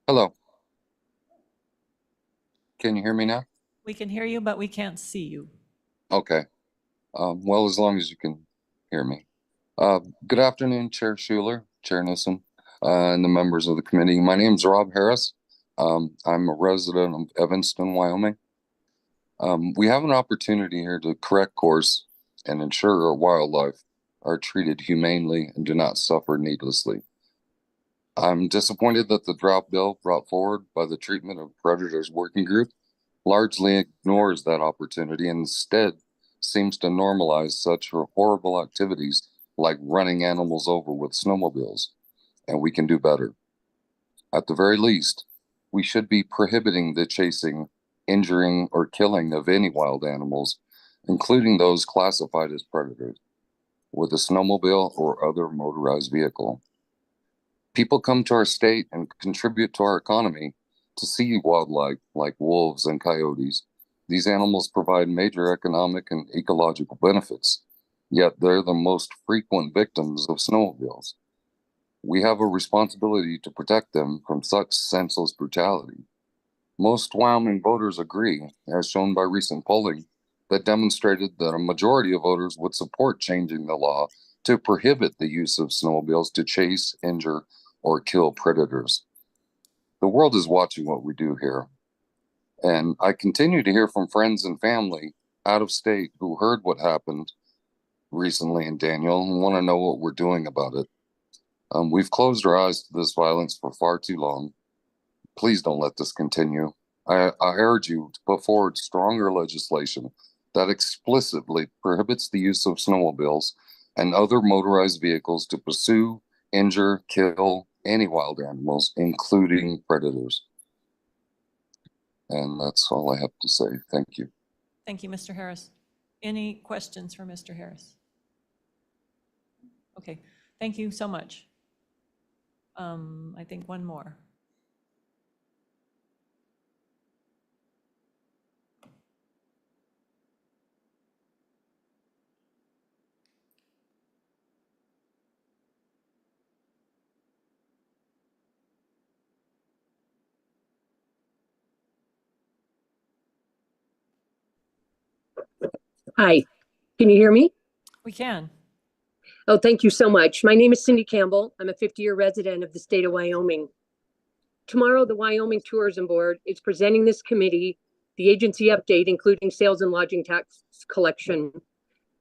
Hello. Can you hear me now? We can hear you, but we can't see you. Okay. Well, as long as you can hear me. Good afternoon, Chair Schuler, Chair Newsom, and the members of the committee. My name is Rob Harris. I'm a resident of Evanston, Wyoming. We have an opportunity here to correct course and ensure our wildlife are treated humanely and do not suffer needlessly. I'm disappointed that the draft bill brought forward by the Treatment of Predators Working Group largely ignores that opportunity and instead seems to normalize such horrible activities like running animals over with snowmobiles, and we can do better. At the very least, we should be prohibiting the chasing, injuring, or killing of any wild animals, including those classified as predators, with a snowmobile or other motorized vehicle. People come to our state and contribute to our economy to see wildlife like wolves and coyotes. These animals provide major economic and ecological benefits, yet they're the most frequent victims of snowmobiles. We have a responsibility to protect them from such senseless brutality. Most Wyoming voters agree, as shown by recent polling, that demonstrated that a majority of voters would support changing the law to prohibit the use of snowmobiles to chase, injure, or kill predators. The world is watching what we do here. And I continue to hear from friends and family out of state who heard what happened recently in Daniel and want to know what we're doing about it. We've closed our eyes to this violence for far too long. Please don't let this continue. I urge you to put forward stronger legislation that explicitly prohibits the use of snowmobiles and other motorized vehicles to pursue, injure, kill any wild animals, including predators. And that's all I have to say. Thank you. Thank you, Mr. Harris. Any questions for Mr. Harris? Okay, thank you so much. I think one more. Hi, can you hear me? We can. Oh, thank you so much. My name is Cindy Campbell. I'm a 50-year resident of the state of Wyoming. Tomorrow, the Wyoming Tourism Board is presenting this committee the agency update, including sales and lodging tax collection.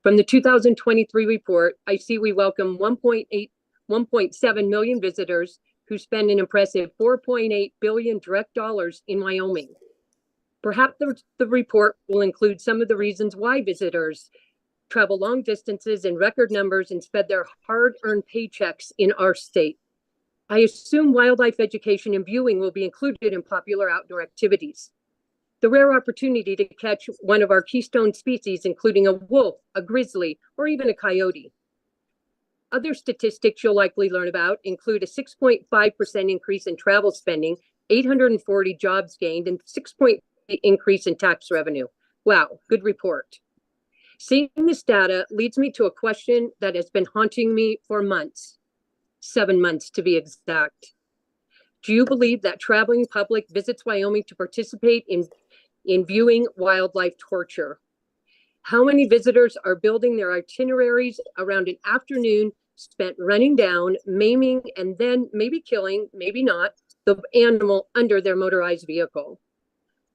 From the 2023 report, I see we welcome 1.7 million visitors who spend an impressive 4.8 billion direct dollars in Wyoming. Perhaps the report will include some of the reasons why visitors travel long distances in record numbers and spend their hard-earned paychecks in our state. I assume wildlife education and viewing will be included in popular outdoor activities. The rare opportunity to catch one of our keystone species, including a wolf, a grizzly, or even a coyote. Other statistics you'll likely learn about include a 6.5% increase in travel spending, 840 jobs gained, and 6.8% increase in tax revenue. Wow, good report. Seeing this data leads me to a question that has been haunting me for months, 7 months to be exact. Do you believe that traveling public visits Wyoming to participate in viewing wildlife torture? How many visitors are building their itineraries around an afternoon spent running down, maiming, and then maybe killing, maybe not, the animal under their motorized vehicle?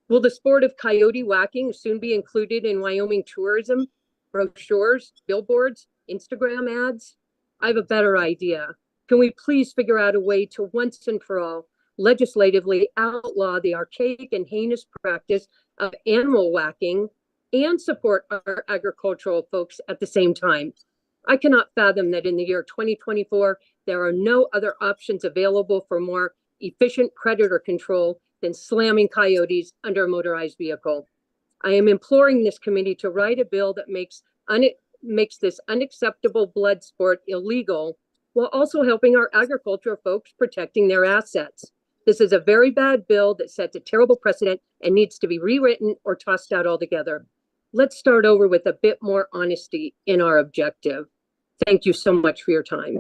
Will the sport of coyote whacking soon be included in Wyoming tourism, brochures, billboards, Instagram ads? I have a better idea. Can we please figure out a way to once and for all legislatively outlaw the archaic and heinous practice of animal whacking and support our agricultural folks at the same time? I cannot fathom that in the year 2024, there are no other options available for more efficient predator control than slamming coyotes under a motorized vehicle. I am imploring this committee to write a bill that makes this unacceptable blood sport illegal, while also helping our agricultural folks protecting their assets. This is a very bad bill that sets a terrible precedent and needs to be rewritten or tossed out altogether. Let's start over with a bit more honesty in our objective. Thank you so much for your time.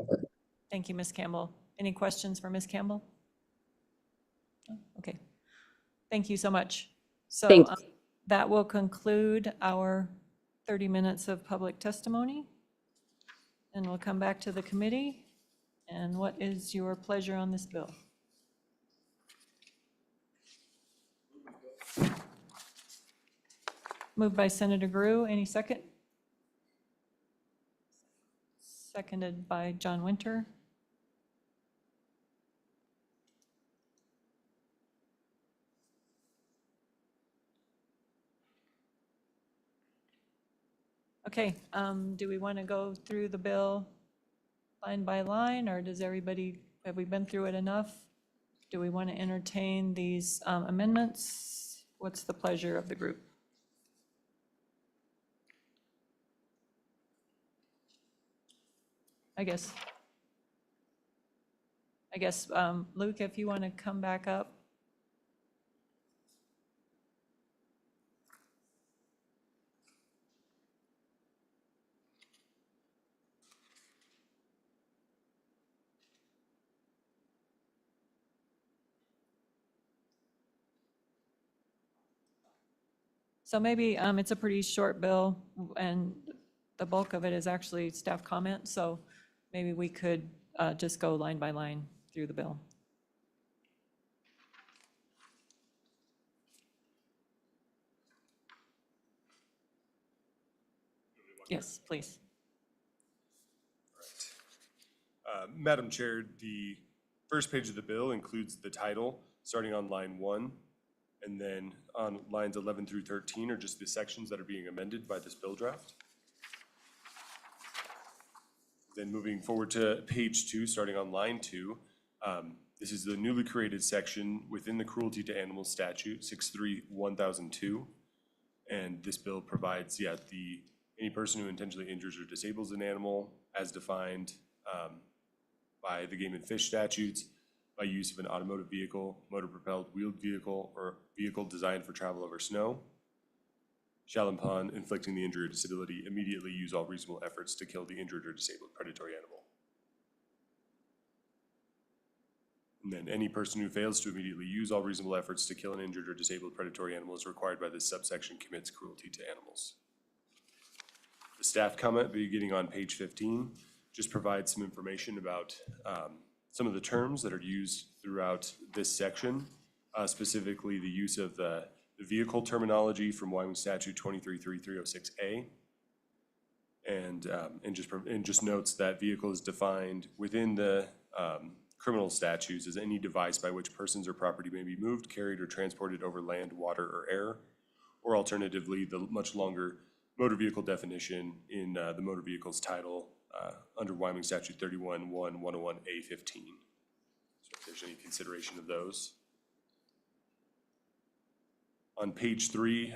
Thank you, Ms. Campbell. Any questions for Ms. Campbell? Okay. Thank you so much. So Thanks. that will conclude our 30 minutes of public testimony. And we'll come back to the committee. And what is your pleasure on this bill? Moved by Senator Grew. Any second? Seconded by John Winter. Okay, do we want to go through the bill line by line, or does everybody, have we been through it enough? Do we want to entertain these amendments? What's the pleasure of the group? I guess, Luke, if you want to come back up. So maybe it's a pretty short bill, and the bulk of it is actually staff comment, so maybe we could just go line by line through the bill. Yes, please. Madam Chair, the first page of the bill includes the title, starting on line 1, and then on lines 11 through 13 are just the sections that are being amended by this bill draft. Then moving forward to page 2, starting on line 2, this is the newly created section within the Cruelty to Animals Statute 63-1002. And this bill provides, any person who intentionally injures or disables an animal as defined by the Game and Fish statutes by use of an automotive vehicle, motor-propelled wheeled vehicle, or vehicle designed for travel over snow, shall upon inflicting the injury or disability immediately use all reasonable efforts to kill the injured or disabled predatory animal. And then any person who fails to immediately use all reasonable efforts to kill an injured or disabled predatory animal is required by this subsection commits cruelty to animals. The staff comment beginning on page 15 just provides some information about some of the terms that are used throughout this section, specifically the use of the vehicle terminology from Wyoming Statute 233306A. And just notes that vehicle is defined within the criminal statutes as any device by which persons or property may be moved, carried, or transported over land, water, or air, or alternatively, the much longer motor vehicle definition in the motor vehicles title under Wyoming Statute 31-1-101A15. So if there's any consideration of those. On page 3,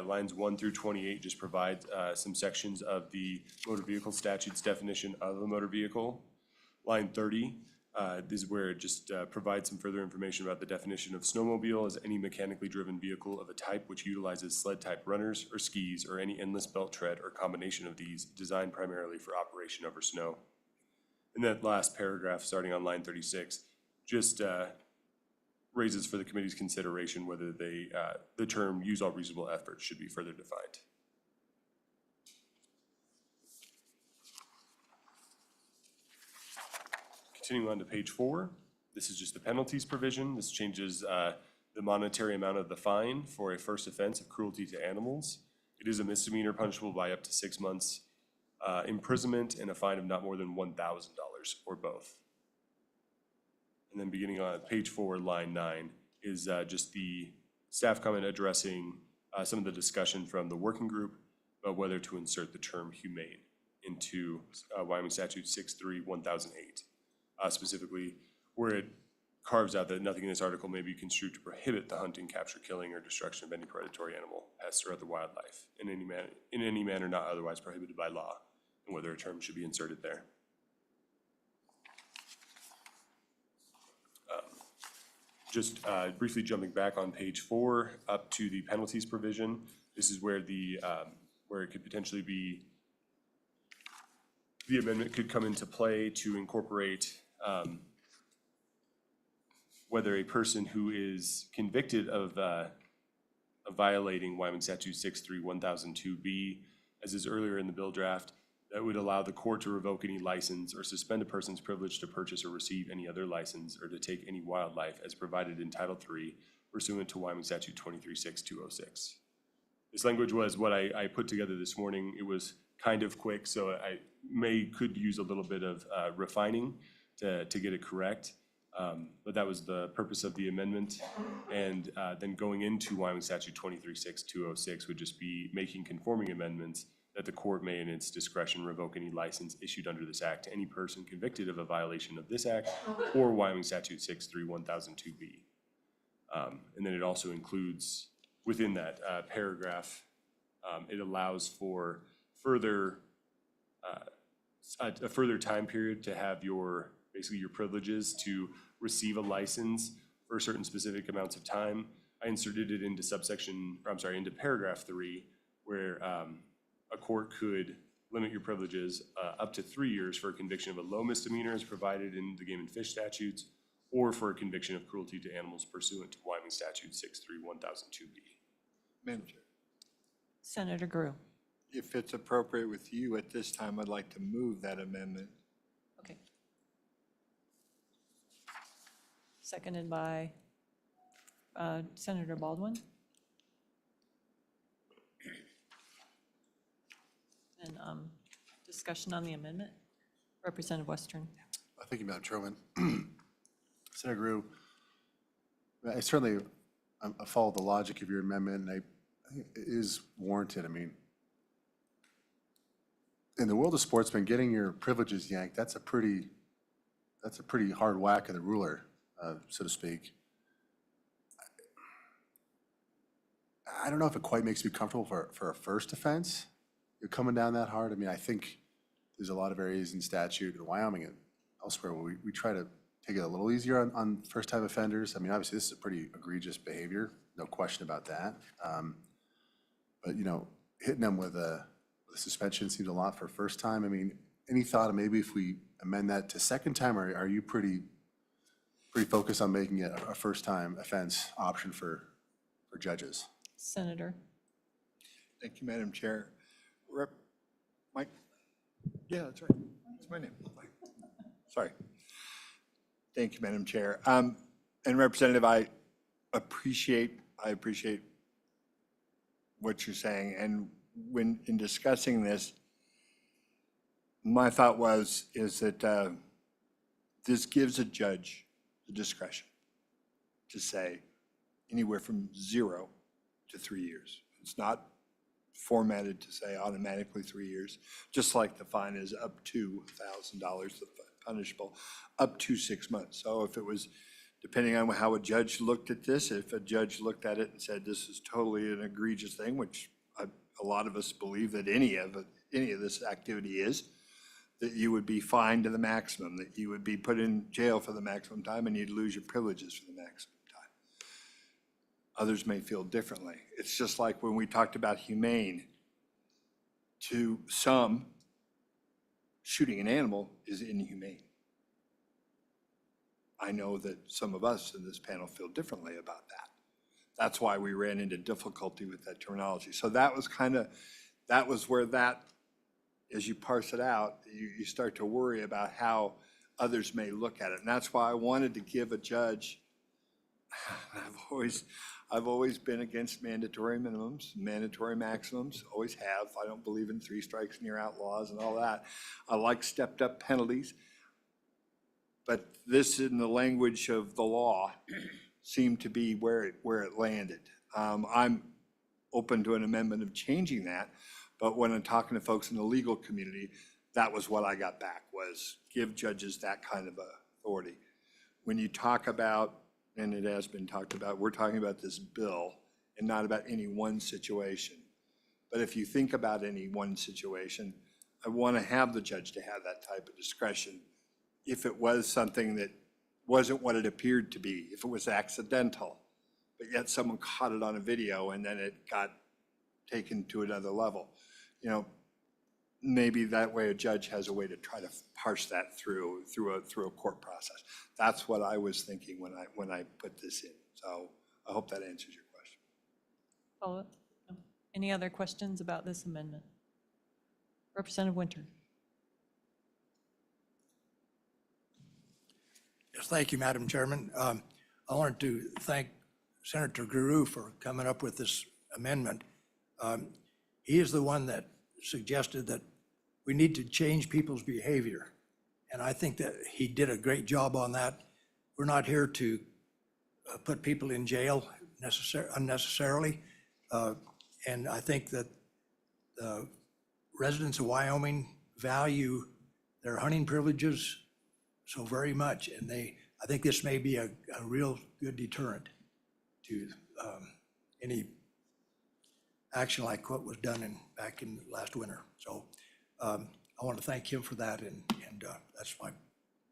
lines 1 through 28 just provide some sections of the motor vehicle statute's definition of a motor vehicle. Line 30 this is where it just provides some further information about the definition of snowmobile as any mechanically driven vehicle of a type which utilizes sled-type runners or skis or any endless belt tread or combination of these designed primarily for operation over snow. And that last paragraph, starting on line 36, just raises for the committee's consideration whether the term "use all reasonable efforts" should be further defined. Continuing on to page 4, this is just the penalties provision. This changes the monetary amount of the fine for a first offense of cruelty to animals. It is a misdemeanor punishable by up to 6 months imprisonment and a fine of not more than $1,000 or both. And then beginning on page 4, line 9, is just the staff comment addressing some of the discussion from the working group about whether to insert the term humane into Wyoming Statute 6.3.1008. Specifically where it carves out that nothing in this article may be construed to prohibit the hunting, capture, killing, or destruction of any predatory animal, pest, or other wildlife in any manner not otherwise prohibited by law, and whether a term should be inserted there. Just briefly jumping back on page 4 up to the penalties provision. This is where where it could potentially be, the amendment could come into play to incorporate whether a person who is convicted of violating Wyoming Statute 6.3.1002B, as is earlier in the bill draft, that would allow the court to revoke any license or suspend a person's privilege to purchase or receive any other license or to take any wildlife as provided in Title III pursuant to Wyoming Statute 23.6.206. This language was what I put together this morning. It was kind of quick, so I could use a little bit of refining to get it correct. But that was the purpose of the amendment. And then going into Wyoming Statute 23.6.206 would just be making conforming amendments that the court may in its discretion revoke any license issued under this act to any person convicted of a violation of this act or Wyoming Statute 6.3.1002B. And then it also includes within that paragraph, it allows for a further time period to have basically your privileges to receive a license for certain specific amounts of time. I inserted it into into paragraph 3, where a court could limit your privileges up to 3 years for a conviction of a low misdemeanor as provided in the Game and Fish statutes, or for a conviction of cruelty to animals pursuant to Wyoming Statute 6.3.1002B. Madam Chair, Senator Grew. if it's appropriate with you at this time, I'd like to move that amendment. Okay. Seconded by Senator Baldwin. And discussion on the amendment. Representative Western. Thank you, Madam Chairman. Senator Grew, I certainly follow the logic of your amendment, and I think it is warranted. I mean, in the world of sportsmen, getting your privileges yanked, that's a pretty hard whack of the ruler, so to speak. I don't know if it quite makes me comfortable for a first offense. You're coming down that hard. I mean, I think there's a lot of areas in statute in Wyoming and elsewhere where we try to take it a little easier on first-time offenders. I mean, obviously, this is a pretty egregious behavior, no question about that. But, you know, hitting them with a suspension seems a lot for first time. I mean, any thought of maybe if we amend that to second time, or are you pretty focused on making it a first-time offense option for judges? Senator. Thank you, Madam Chair. Mike? Yeah, that's right. That's my name. Mike. Sorry. Thank you, Madam Chair. And Representative, I appreciate what you're saying. And when in discussing this, my thought is that this gives a judge the discretion to say anywhere from 0 to 3 years. It's not formatted to say automatically 3 years, just like the fine is up to $1,000, the punishable, up to 6 months. So if it was, depending on how a judge looked at this, if a judge looked at it and said this is totally an egregious thing, which a lot of us believe that any of this activity is, that you would be fined to the maximum, that you would be put in jail for the maximum time, and you'd lose your privileges for the maximum time. Others may feel differently. It's just like when we talked about humane. To some, shooting an animal is inhumane. I know that some of us in this panel feel differently about that. That's why we ran into difficulty with that terminology. So that was where that, as you parse it out, you start to worry about how others may look at it. And that's why I wanted to give a judge, I've always been against mandatory minimums, mandatory maximums, always have. I don't believe in 3 strikes and you're outlaws and all that. I like stepped up penalties. But this, in the language of the law, seemed to be where it landed. I'm open to an amendment of changing that, but when I'm talking to folks in the legal community, that was what I got back, was give judges that kind of authority. When you talk about, and it has been talked about, we're talking about this bill and not about any one situation. But if you think about any one situation, I want to have the judge to have that type of discretion if it was something that wasn't what it appeared to be, if it was accidental, but yet someone caught it on a video and then it got taken to another level. You know, maybe that way a judge has a way to try to parse that through a court process. That's what I was thinking when I put this in. So I hope that answers your question. Follow up? No. Any other questions about this amendment? Representative Winter. Yes, thank you, Madam Chairman. I wanted to thank Senator Guru for coming up with this amendment. He is the one that suggested that we need to change people's behavior. And I think that he did a great job on that. We're not here to put people in jail unnecessarily. And I think that the residents of Wyoming value their hunting privileges so very much. And I think this may be a real good deterrent to any action like what was done back in last winter. So I want to thank him for that, and that's my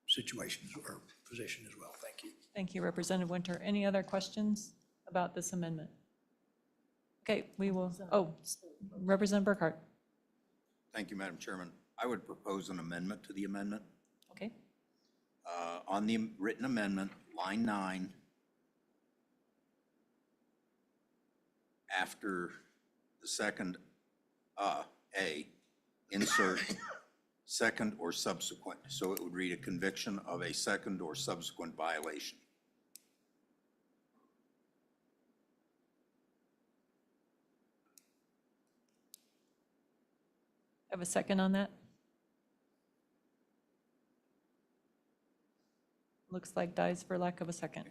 situation or position as well. Thank you. Thank you, Representative Winter. Any other questions about this amendment? Okay, we will, Representative Burkhart. Thank you, Madam Chairman. I would propose an amendment to the amendment. Okay. On the written amendment, line 9, after the second A, insert second or subsequent. So it would read a conviction of a second or subsequent violation. Have a second on that? Looks like dies for lack of a second.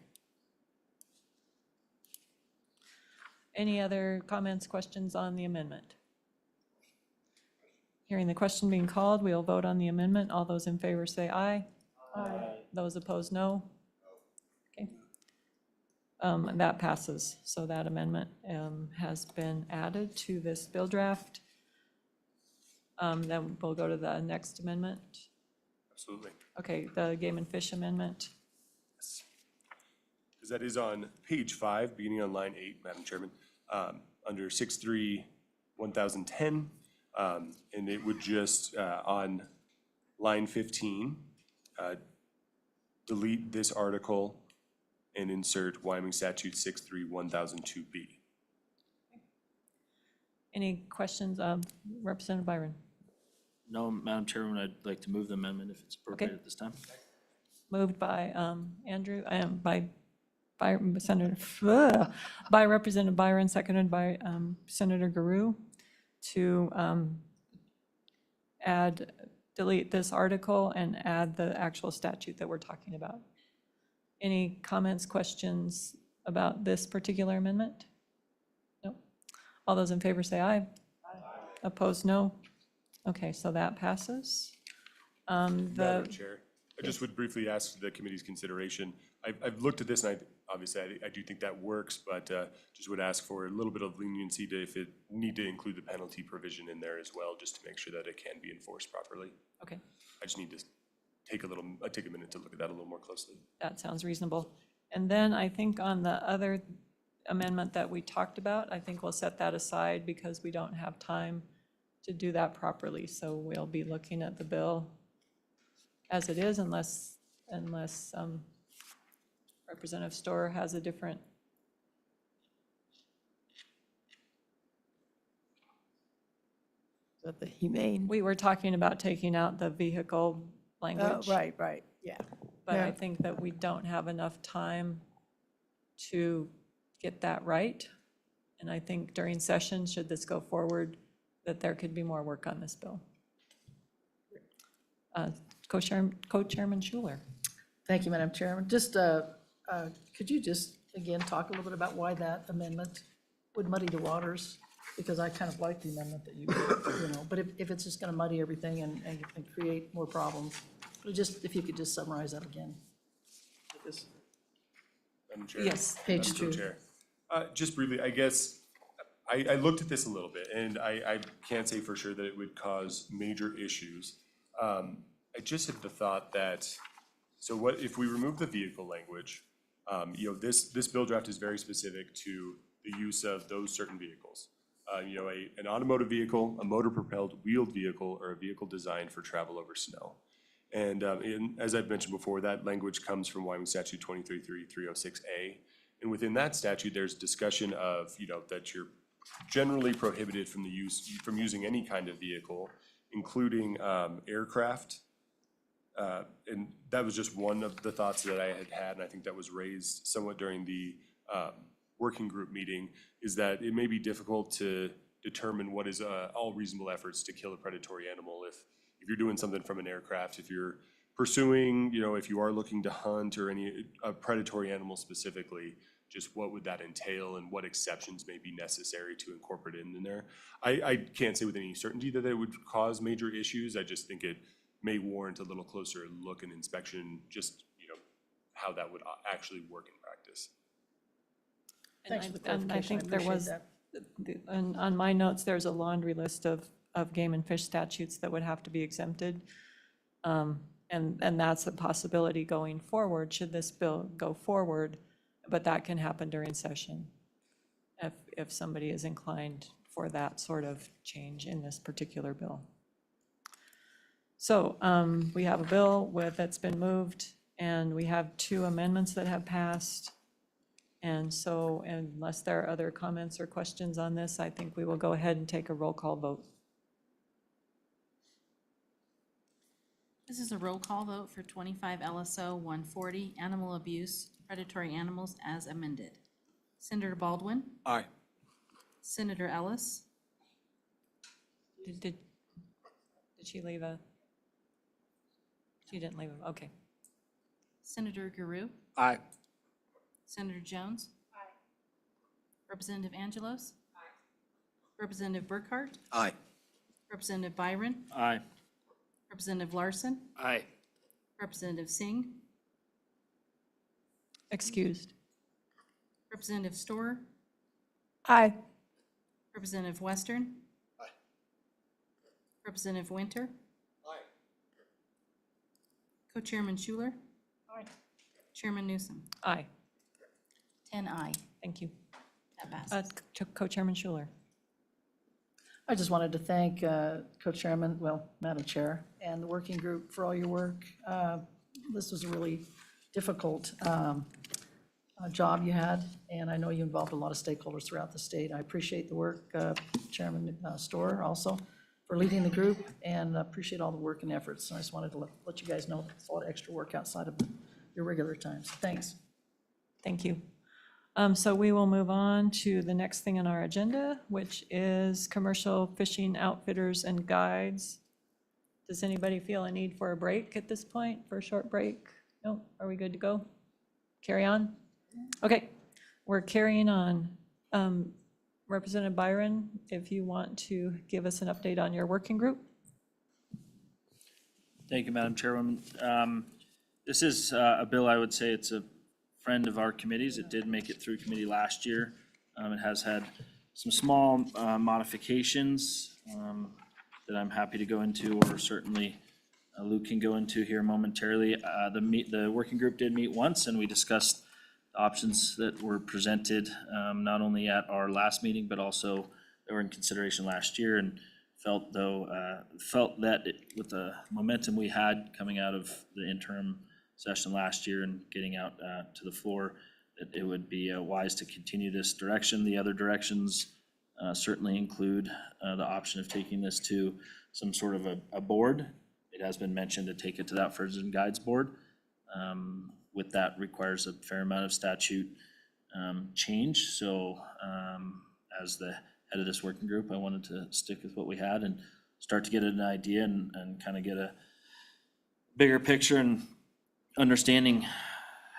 Any other comments, questions on the amendment? Hearing the question being called, we will vote on the amendment. All those in favor say aye. Aye. Those opposed, no. Okay. That passes. So that amendment has been added to this bill draft. Then we'll go to the next amendment. Absolutely. Okay, the Game and Fish Amendment. Yes. Because that is on page 5, beginning on line 8, Madam Chairman, under 6.3.1010. And it would just, on line 15, delete this article and insert Wyoming Statute 6.3.1002B. Any questions? Representative Byron. No, Madam Chairman, I'd like to move the amendment if it's appropriate at this time. Moved by Andrew, by Senator, by Representative Byron, seconded by Senator Guru, to delete this article and add the actual statute that we're talking about. Any comments, questions about this particular amendment? No? All those in favor say aye. Aye. Opposed, no? Okay, so that passes. Madam Chair, I just would briefly ask the committee's consideration. I've looked at this and obviously I do think that works, but just would ask for a little bit of leniency to, if it need to include the penalty provision in there as well, just to make sure that it can be enforced properly. Okay. I just need to take a minute to look at that a little more closely. That sounds reasonable. And then I think on the other amendment that we talked about, I think we'll set that aside because we don't have time to do that properly. So we'll be looking at the bill as it is unless Representative Storer has a different. Is that the humane? We were talking about taking out the vehicle language. Oh, right, yeah. But I Yeah. think that we don't have enough time to get that right. And I think during session, should this go forward, that there could be more work on this bill. Co-Chairman Schuler. Thank you, Madam Chairman. Just, could you just, again, talk a little bit about why that amendment would muddy the waters? Because I kind of like the amendment that you know, but if it's just going to muddy everything and create more problems, just, if you could just summarize that again. Madam Chair? Yes. Page Madam 2. Chair. Just briefly, I guess, I looked at this a little bit, and I can't say for sure that it would cause major issues. I just had the thought that, so what, if we remove the vehicle language, you know, this bill draft is very specific to the use of those certain vehicles. You know, an automotive vehicle, a motor-propelled wheeled vehicle, or a vehicle designed for travel over snow. And as I've mentioned before, that language comes from Wyoming Statute 233306A. And within that statute, there's discussion of, you know, that you're generally prohibited from using any kind of vehicle, including aircraft. And that was just one of the thoughts that I had, and I think that was raised somewhat during the working group meeting, is that it may be difficult to determine what is all reasonable efforts to kill a predatory animal. If you're doing something from an aircraft, if you're pursuing, you know, if you are looking to hunt or a predatory animal specifically, just what would that entail and what exceptions may be necessary to incorporate it in there. I can't say with any certainty that it would cause major issues. I just think it may warrant a little closer look and inspection, just, you know, how that would actually work in practice. Thanks for the And I clarification. think there was, and on my notes, there's a laundry list of game and fish statutes that would have to be exempted. And that's a possibility going forward, should this bill go forward, but that can happen during session if somebody is inclined for that sort of change in this particular bill. So we have a bill that's been moved, and we have 2 amendments that have passed. And so unless there are other comments or questions on this, I think we will go ahead and take a roll call vote. This is a roll call vote for 25 LSO 140, animal abuse, predatory animals as amended. Senator Baldwin? Aye. Senator Ellis? Did she leave a? She didn't leave a, okay. Senator Guru? Aye. Senator Jones? Aye. Representative Angelos? Aye. Representative Burkhart? Aye. Representative Byron? Aye. Representative Larson? Aye. Representative Singh? Excused. Representative Storer? Aye. Representative Western? Aye. Representative Winter? Aye. Co-Chairman Schuler? Aye. Chairman Newsom? Aye. 10 aye. Thank you. That passes. Co-Chairman Schuler. I just wanted to thank Co-Chairman, Madam Chair, and the working group for all your work. This was a really difficult job you had, and I know you involved a lot of stakeholders throughout the state. I appreciate the work, Chairman Storer also. for leading the group, and appreciate all the work and efforts. And I just wanted to let you guys know it's a lot of extra work outside of your regular times. Thanks. Thank you. So we will move on to the next thing on our agenda, which is commercial fishing outfitters and guides. Does anybody feel a need for a break at this point, for a short break? No? Are we good to go? Carry on? Okay, we're carrying on. Representative Byron, if you want to give us an update on your working group? Thank you, Madam Chairwoman. This is a bill, I would say it's a friend of our committees. It did make it through committee last year. It has had some small modifications that I'm happy to go into, or certainly Luke can go into here momentarily. The working group did meet once, and we discussed the options that were presented, not only at our last meeting, but also that were in consideration last year, and felt that with the momentum we had coming out of the interim session last year and getting out to the floor, that it would be wise to continue this direction. The other directions certainly include the option of taking this to some sort of a board. It has been mentioned to take it to that Furs and Guides Board. With that requires a fair amount of statute change. So as the head of this working group, I wanted to stick with what we had and start to get an idea and kind of get a bigger picture and understanding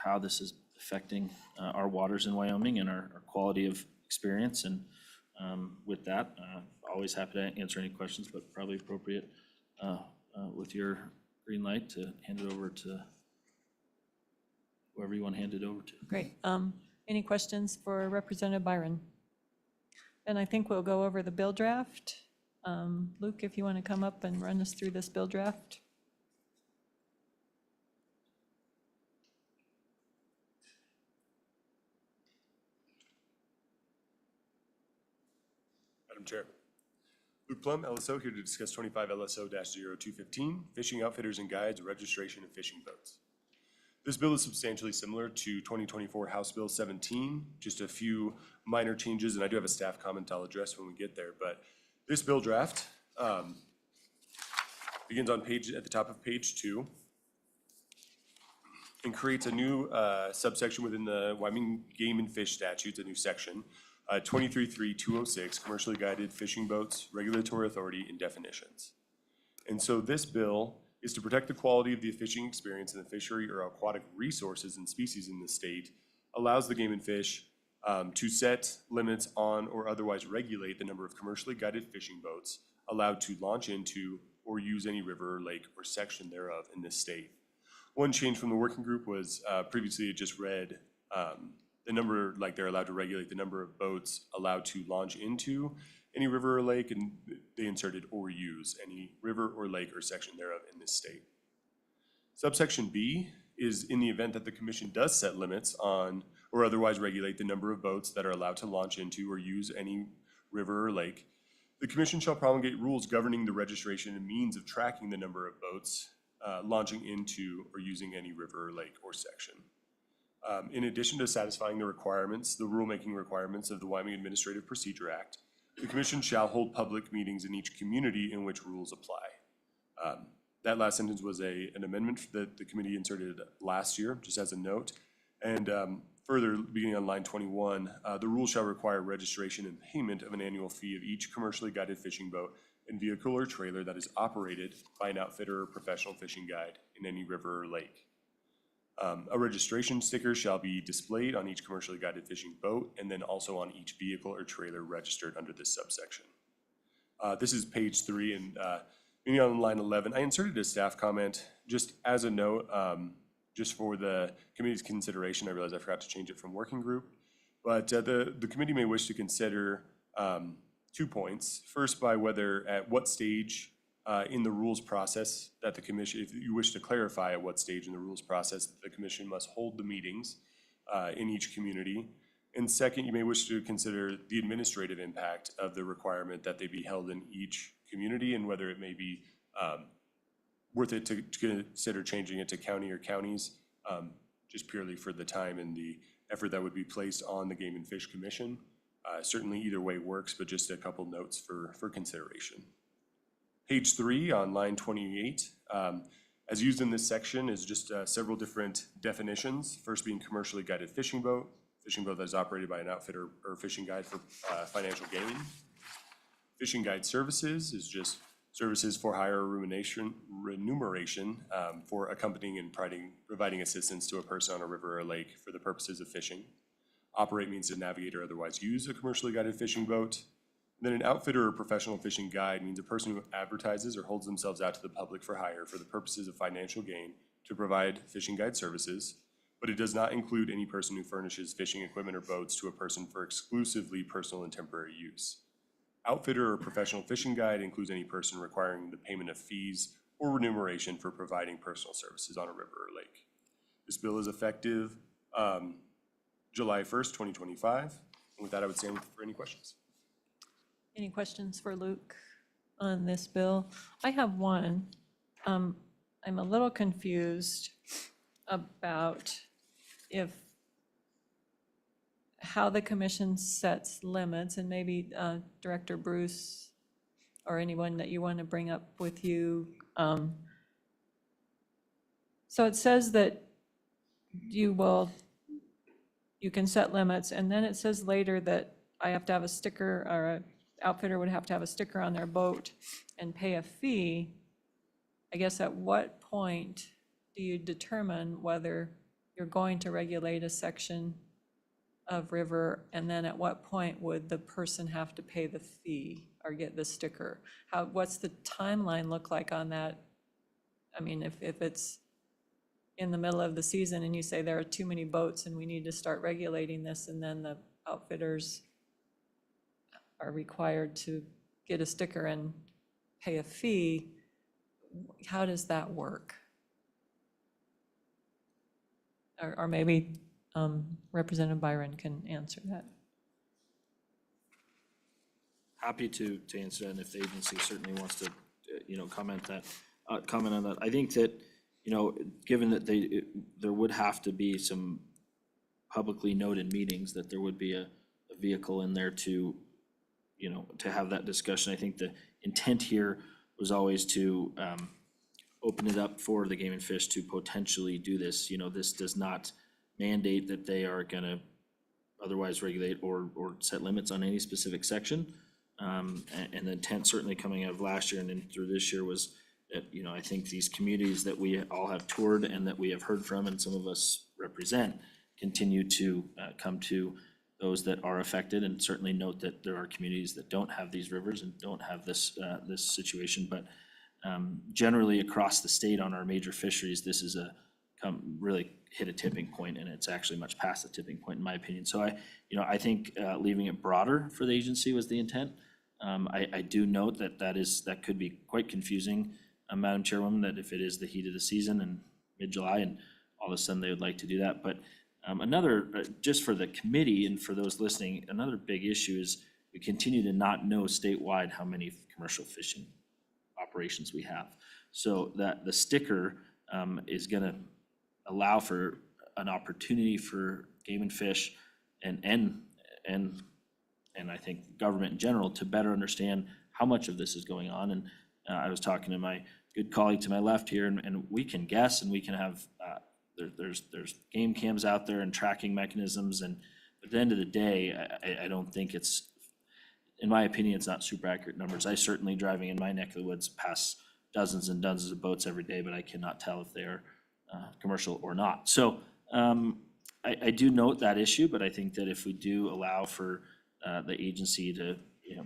how this is affecting our waters in Wyoming and our quality of experience. And with that, always happy to answer any questions, but probably appropriate with your green light to hand it over to whoever you want to hand it over to. Great. Any questions for Representative Byron? And I think we'll go over the bill draft. Luke, if you want to come up and run us through this bill draft. Madam Chair. Luke Plum, LSO, here to discuss 25 LSO-0215, Fishing Outfitters and Guides, Registration of Fishing Boats. This bill is substantially similar to 2024 House Bill 17, just a few minor changes, and I do have a staff comment I'll address when we get there. But this bill draft begins on at the top of page 2 and creates a new subsection within the Wyoming Game and Fish Statutes, a new section, 23.3.206, Commercially Guided Fishing Boats, Regulatory Authority, and Definitions. And so this bill is to protect the quality of the fishing experience in the fishery or aquatic resources and species in the state, allows the Game and Fish to set limits on or otherwise regulate the number of commercially guided fishing boats allowed to launch into or use any river or lake or section thereof in this state. One change from the working group was previously it just read the number, like they're allowed to regulate the number of boats allowed to launch into any river or lake, and they inserted or use any river or lake or section thereof in this state. Subsection B is in the event that the commission does set limits on or otherwise regulate the number of boats that are allowed to launch into or use any river or lake, the commission shall promulgate rules governing the registration and means of tracking the number of boats launching into or using any river or lake or section. In addition to satisfying the requirements, the rulemaking requirements of the Wyoming Administrative Procedure Act, the commission shall hold public meetings in each community in which rules apply. That last sentence was an amendment that the committee inserted last year, just as a note. And further, beginning on line 21, the rule shall require registration and payment of an annual fee of each commercially guided fishing boat and vehicle or trailer that is operated by an outfitter or professional fishing guide in any river or lake. A registration sticker shall be displayed on each commercially guided fishing boat and then also on each vehicle or trailer registered under this subsection. This is page 3, and beginning on line 11, I inserted a staff comment just as a note, just for the committee's consideration. I realized I forgot to change it from working group, but the committee may wish to consider 2 points. First, by whether at what stage in the rules process that the commission, if you wish to clarify at what stage in the rules process that the commission must hold the meetings in each community. And second, you may wish to consider the administrative impact of the requirement that they be held in each community and whether it may be worth it to consider changing it to county or counties, just purely for the time and the effort that would be placed on the Game and Fish Commission. Certainly either way works, but just a couple notes for consideration. Page 3 on line 28, as used in this section is just several different definitions. First being commercially guided fishing boat that is operated by an outfitter or fishing guide for financial gain. Fishing guide services is just services for hire or remuneration for accompanying and providing assistance to a person on a river or lake for the purposes of fishing. Operate means to navigate or otherwise use a commercially guided fishing boat. Then an outfitter or professional fishing guide means a person who advertises or holds themselves out to the public for hire for the purposes of financial gain to provide fishing guide services, but it does not include any person who furnishes fishing equipment or boats to a person for exclusively personal and temporary use. Outfitter or professional fishing guide includes any person requiring the payment of fees or remuneration for providing personal services on a river or lake. This bill is effective July 1st, 2025. And with that, I would stand for any questions. Any questions for Luke on this bill? I have one. I'm a little confused about how the commission sets limits, and maybe Director Bruce or anyone that you want to bring up with you. So it says that you can set limits, and then it says later that I have to have a sticker, or an outfitter would have to have a sticker on their boat and pay a fee. I guess at what point do you determine whether you're going to regulate a section of river, and then at what point would the person have to pay the fee or get the sticker? What's the timeline look like on that? I mean, if it's in the middle of the season and you say there are too many boats and we need to start regulating this, and then the outfitters are required to get a sticker and pay a fee, how does that work? Or maybe Representative Byron can answer that. Happy to answer that, and if the agency certainly wants to, comment on that. I think that, given that there would have to be some publicly noted meetings, that there would be a vehicle in there to have that discussion. I think the intent here was always to open it up for the Game and Fish to potentially do this. This does not mandate that they are gonna otherwise regulate or set limits on any specific section. And the intent certainly coming out of last year and then through this year was that, I think these communities that we all have toured and that we have heard from and some of us represent continue to come to those that are affected, and certainly note that there are communities that don't have these rivers and don't have this situation. But generally across the state on our major fisheries, this is really hit a tipping point, and it's actually much past the tipping point in my opinion. So I think leaving it broader for the agency was the intent. I do note that could be quite confusing, Madam Chairwoman, that if it is the heat of the season and mid-July and all of a sudden they would like to do that. But just for the committee and for those listening, another big issue is we continue to not know statewide how many commercial fishing operations we have. So that the sticker is gonna allow for an opportunity for Game and Fish and I think government in general to better understand how much of this is going on. And I was talking to my good colleague to my left here, and we can guess and we can have there's game cams out there and tracking mechanisms, and at the end of the day, I don't think it's, in my opinion, it's not super accurate numbers. I certainly, driving in my neck of the woods, pass dozens and dozens of boats every day, but I cannot tell if they are commercial or not. So I do note that issue, but I think that if we do allow for the agency to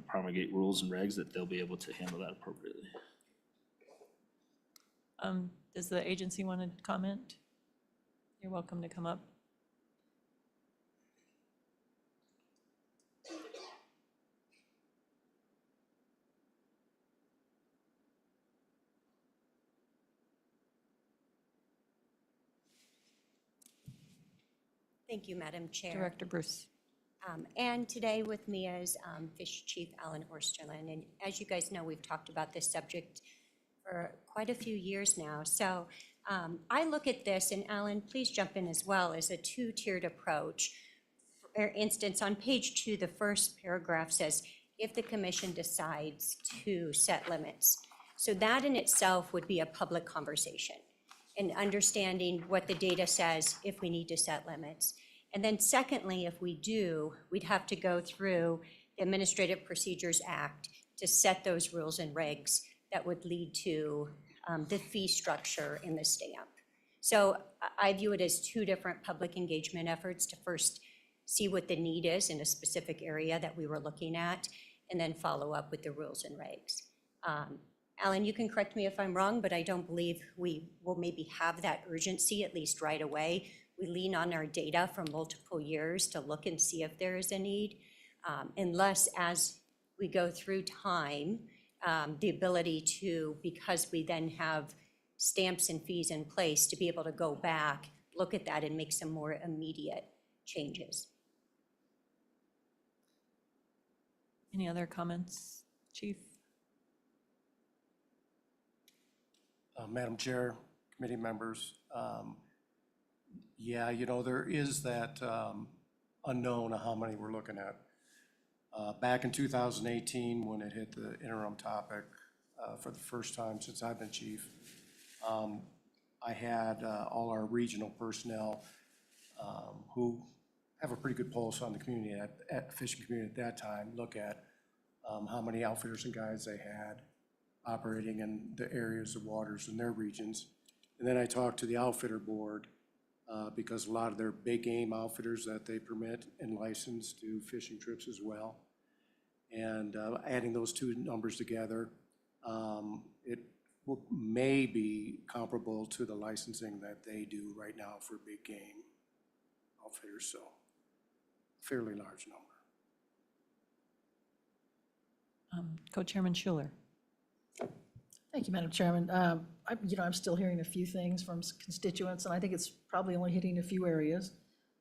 promulgate rules and regs, that they'll be able to handle that appropriately. Does the agency want to comment? You're welcome to come up. Thank you, Madam Chair. Director Bruce. And today with me is Fish Chief Alan Orsterland. And as you guys know, we've talked about this subject for quite a few years now. So I look at this, and Alan, please jump in as well, as a two-tiered approach. For instance, on page 2, the first paragraph says, if the commission decides to set limits. So that in itself would be a public conversation and understanding what the data says if we need to set limits. And then secondly, if we do, we'd have to go through the Administrative Procedures Act to set those rules and regs that would lead to the fee structure in the stamp. So I view it as two different public engagement efforts to first see what the need is in a specific area that we were looking at, and then follow up with the rules and regs. Alan, you can correct me if I'm wrong, but I don't believe we will maybe have that urgency, at least right away. We lean on our data from multiple years to look and see if there is a need, unless as we go through time, the ability to, because we then have stamps and fees in place, to be able to go back, look at that and make some more immediate changes. Any other comments, Chief? Madam Chair, committee members, yeah, you know, there is that unknown of how many we're looking at. Back in 2018, when it hit the interim topic for the first time since I've been chief, I had all our regional personnel who have a pretty good pulse on the community, at the fishing community at that time, look at how many outfitters and guides they had operating in the areas of waters in their regions. And then I talked to the outfitter board because a lot of their big game outfitters that they permit and license do fishing trips as well. And adding those two numbers together, it may be comparable to the licensing that they do right now for big game outfitters, so fairly large number. Co-Chairman Schuler. Thank you, Madam Chairman. I'm still hearing a few things from constituents, and I think it's probably only hitting a few areas.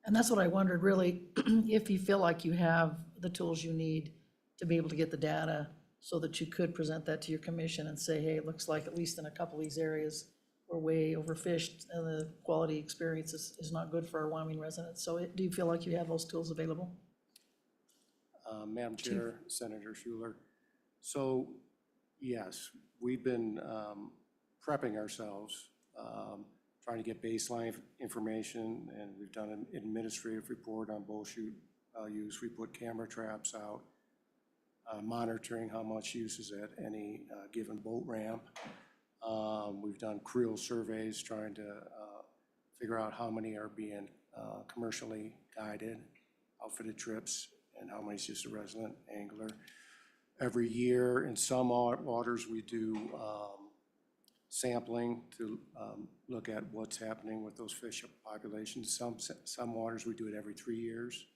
And that's what I wondered, really, if you feel like you have the tools you need to be able to get the data so that you could present that to your commission and say, hey, it looks like at least in a couple of these areas, we're way overfished and the quality experience is not good for our Wyoming residents. So do you feel like you have those tools available? Madam Chair, Senator Schuler. So, yes, we've been prepping ourselves, trying to get baseline information, and we've done an administrative report on bull chute use. We put camera traps out, monitoring how much use is at any given boat ramp. We've done creel surveys, trying to figure out how many are being commercially guided, outfitted trips, and how many is just a resident angler. Every year in some waters, we do sampling to look at what's happening with those fish populations. Some waters, we do it every 3 years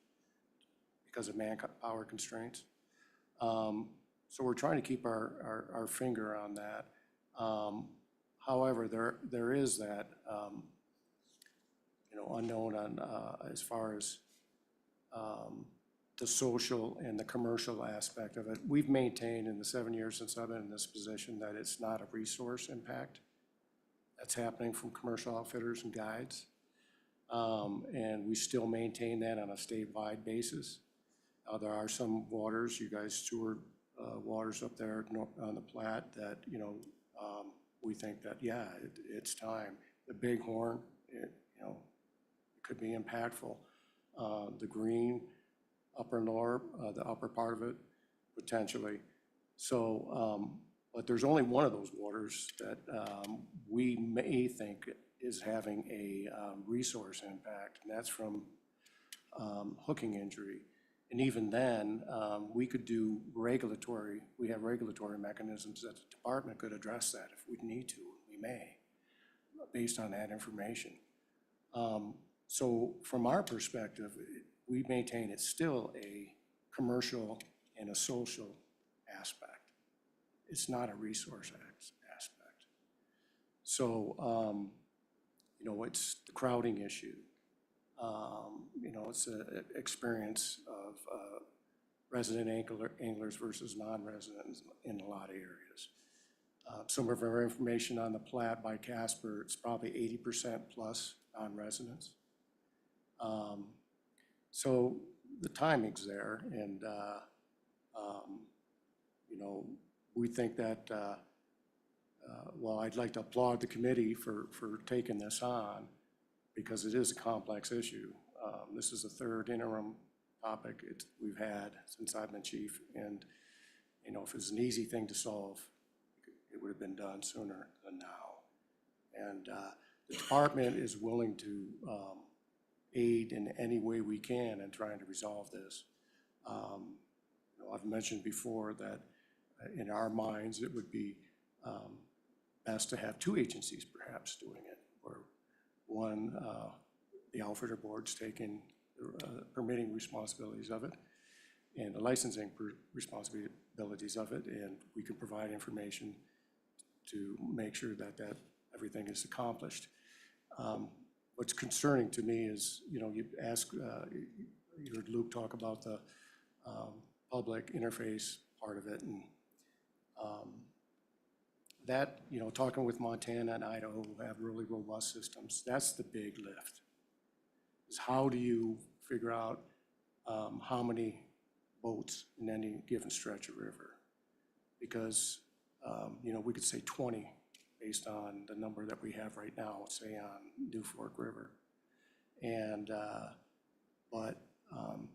because of manpower constraints. So we're trying to keep our finger on that. However, there is that unknown on as far as the social and the commercial aspect of it. We've maintained in the 7 years since I've been in this position that it's not a resource impact that's happening from commercial outfitters and guides. And we still maintain that on a statewide basis. There are some waters, you guys steward waters up there on the Platte that, we think that, yeah, it's time. The Bighorn, it could be impactful. The Green, upper lower, the upper part of it, potentially. So, but there's only one of those waters that we may think is having a resource impact, and that's from hooking injury. And even then, we could do we have regulatory mechanisms that the department could address that if we need to, we may, based on that information. So from our perspective, we maintain it's still a commercial and a social aspect. It's not a resource aspect. So, it's the crowding issue. It's an experience of resident anglers versus non-residents in a lot of areas. Some of our information on the Platte by Casper, it's probably 80% plus non-residents. So the timing's there, and we think that well, I'd like to applaud the committee for taking this on because it is a complex issue. This is the third interim topic we've had since I've been chief. And, you know, if it was an easy thing to solve, it would have been done sooner than now. And the department is willing to aid in any way we can in trying to resolve this. You know, I've mentioned before that in our minds, it would be best to have two agencies perhaps doing it, or one, the outfitter board's taking the permitting responsibilities of it and the licensing responsibilities of it, and we can provide information to make sure that everything is accomplished. What's concerning to me is, you know, you heard Luke talk about the public interface part of it, and that, you know, talking with Montana and Idaho who have really robust systems, that's the big lift. Is how do you figure out how many boats in any given stretch of river? Because, you know, we could say 20 based on the number that we have right now, say on New Fork River. And, but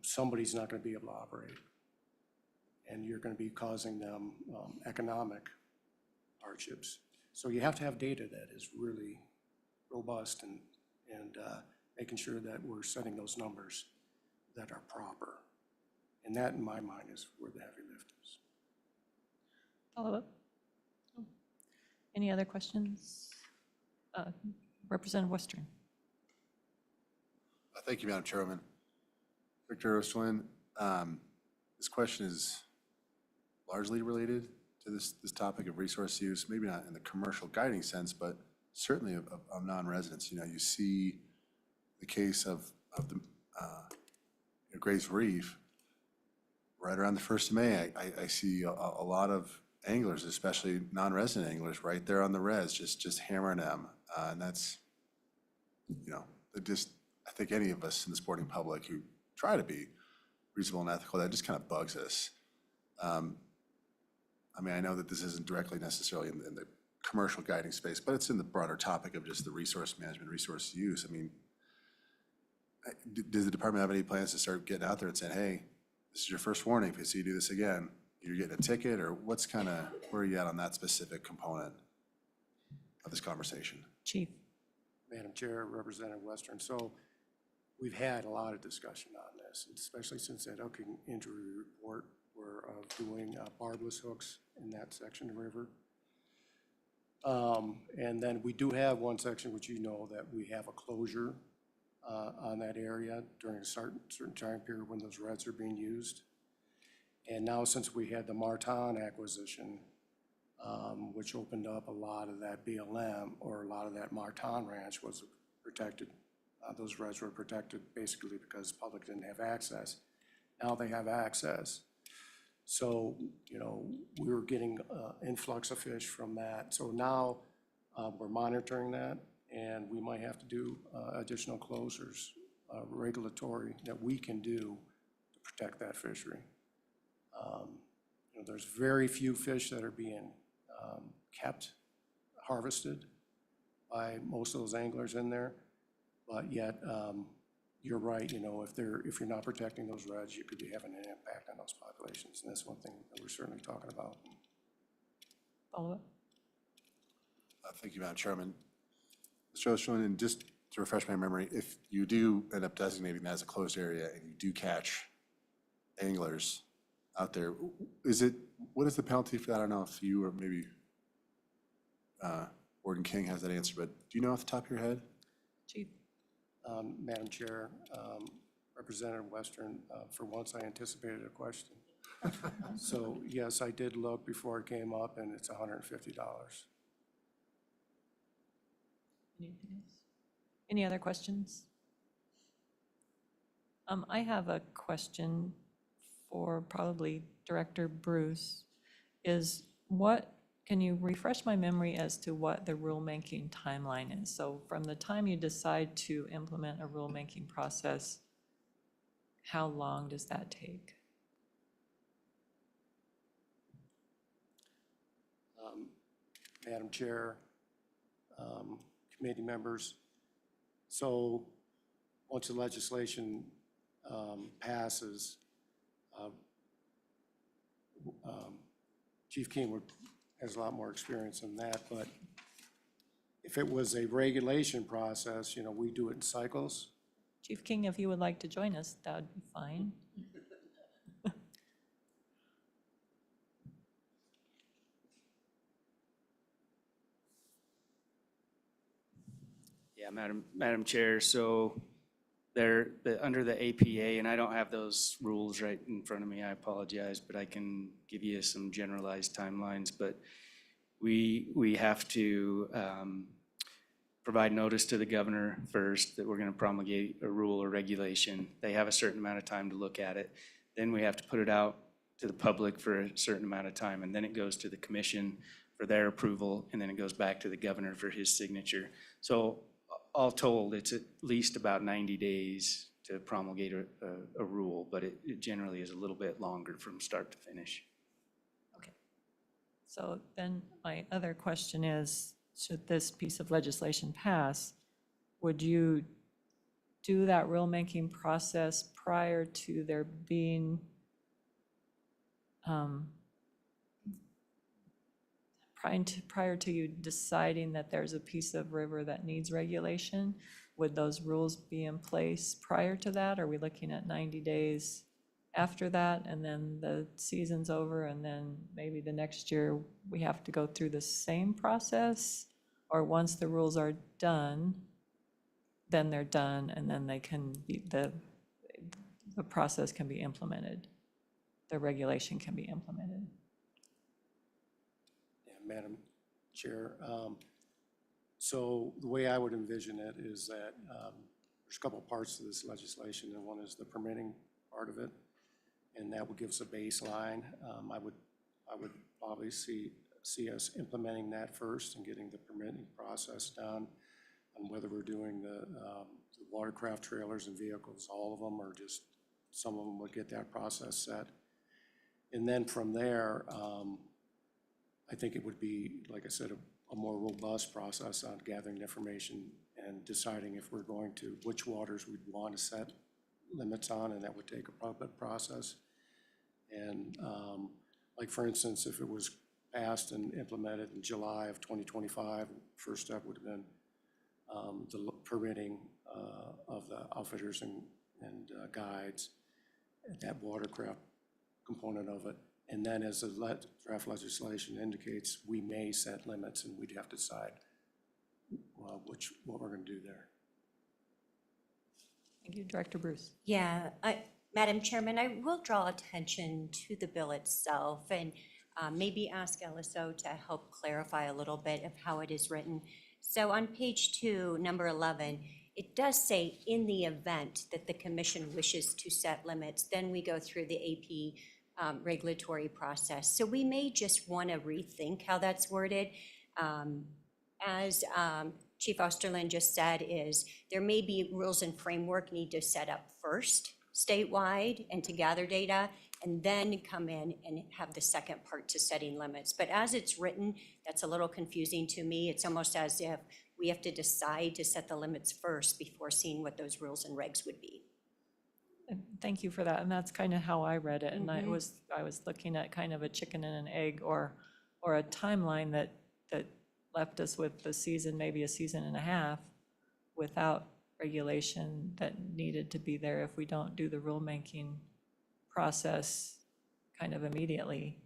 somebody's not gonna be able to operate. And you're gonna be causing them economic hardships. So you have to have data that is really robust and making sure that we're setting those numbers that are proper. And that, in my mind, is where the heavy lift is. Follow up? Any other questions? Representative Western. Thank you, Madam Chairman. Victor Osterlin, this question is largely related to this topic of resource use, maybe not in the commercial guiding sense, but certainly of non-residents. You know, you see the case of the Grays Reef, right around the 1st of May, I see a lot of anglers, especially non-resident anglers, right there on the res, just hammering them. And that's, you know, I think any of us in the sporting public who try to be reasonable and ethical, that just kind of bugs us. I mean, I know that this isn't directly necessarily in the commercial guiding space, but it's in the broader topic of just the resource management, resource use. I mean, does the department have any plans to start getting out there and saying, hey, this is your first warning, if you see you do this again, you're getting a ticket, or what's kind of, where are you at on that specific component of this conversation? Chief. Madam Chair, Representative Western. So we've had a lot of discussion on this, especially since that hooking injury report we're doing barbless hooks in that section of the river. And then we do have one section, which you know, that we have a closure on that area during a certain time period when those reds are being used. And now, since we had the Martin acquisition, which opened up a lot of that BLM, or a lot of that Martin ranch was protected. Those reds were protected basically because the public didn't have access. Now they have access. So, you know, we were getting influx of fish from that. So now we're monitoring that, and we might have to do additional closures, regulatory, that we can do to protect that fishery. You know, there's very few fish that are being kept, harvested by most of those anglers in there, but yet you're right. You know, if you're not protecting those reds, you could be having an impact on those populations, and that's one thing that we're certainly talking about. Follow up. Thank you, Madam Chairman. Mr. Osterlin, and just to refresh my memory, if you do end up designating that as a closed area and you do catch anglers out there, what is the penalty for that? I don't know if you or maybe Warden King has that answer, but do you know off the top of your head? Chief. Madam Chair, Representative Western, for once I anticipated a question. So yes, I did look before it came up, and it's $150. Anything else? Any other questions? I have a question for probably Director Bruce. Can you refresh my memory as to what the rulemaking timeline is? So from the time you decide to implement a rulemaking process, how long does that take? Madam Chair, committee members. So once the legislation passes, Chief King has a lot more experience in that, but if it was a regulation process, you know, we do it in cycles. Chief King, if you would like to join us, that would be fine. Yeah, Madam Chair, so under the APA, and I don't have those rules right in front of me, I apologize, but I can give you some generalized timelines, but we have to provide notice to the governor first that we're gonna promulgate a rule or regulation. They have a certain amount of time to look at it. Then we have to put it out to the public for a certain amount of time, and then it goes to the commission for their approval, and then it goes back to the governor for his signature. So all told, it's at least about 90 days to promulgate a rule, but it generally is a little bit longer from start to finish. Okay. So then my other question is, should this piece of legislation pass, would you do that rulemaking process prior to there being prior to you deciding that there's a piece of river that needs regulation? Would those rules be in place prior to that? Are we looking at 90 days after that, and then the season's over, and then maybe the next year we have to go through the same process? Or once the rules are done, then they're done, and then they can be, the process can be implemented, the regulation can be implemented? Madam Chair. So the way I would envision it is that there's a couple parts to this legislation, and one is the permitting part of it, and that would give us a baseline. I would probably see us implementing that first and getting the permitting process done on whether we're doing the watercraft trailers and vehicles, all of them, or just some of them would get that process set. And then from there, I think it would be, like I said, a more robust process on gathering information and deciding if we're going to, which waters we'd want to set limits on, and that would take a public process. And like, for instance, if it was passed and implemented in July of 2025, first step would have been the permitting of the outfitters and guides, that watercraft component of it. And then as the draft legislation indicates, we may set limits, and we'd have to decide what we're going to do there. Thank you, Director Bruce. Yeah, Madam Chairman, I will draw attention to the bill itself and maybe ask LSO to help clarify a little bit of how it is written. So on page 2, number 11, it does say, in the event that the commission wishes to set limits, then we go through the AP regulatory process. So we may just want to rethink how that's worded. As Chief Osterlin just said, is there may be rules and framework need to set up first statewide and to gather data, and then come in and have the second part to setting limits. But as it's written, that's a little confusing to me. It's almost as if we have to decide to set the limits first before seeing what those rules and regs would be. Thank you for that, and that's kind of how I read it, and I was looking at kind of a chicken and an egg, or a timeline that left us with the season, maybe a season and a half, without regulation that needed to be there if we don't do the rulemaking process kind of immediately,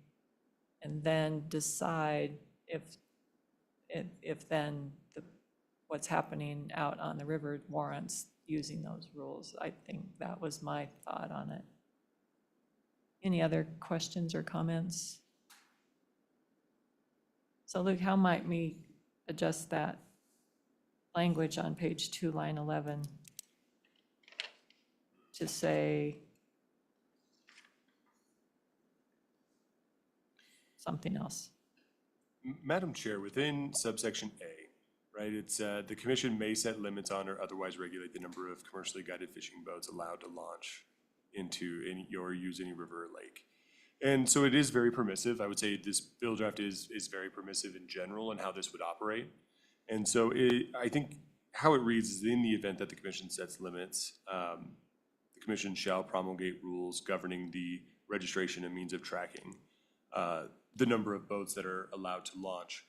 and then decide if then what's happening out on the river warrants using those rules. I think that was my thought on it. Any other questions or comments? So Luke, how might we adjust that language on page 2, line 11, to say something else? Madam Chair, within subsection A, right, it's the commission may set limits on or otherwise regulate the number of commercially guided fishing boats allowed to launch into any or use any river or lake. And so it is very permissive. I would say this bill draft is very permissive in general and how this would operate. And so I think how it reads is in the event that the commission sets limits, the commission shall promulgate rules governing the registration and means of tracking the number of boats that are allowed to launch.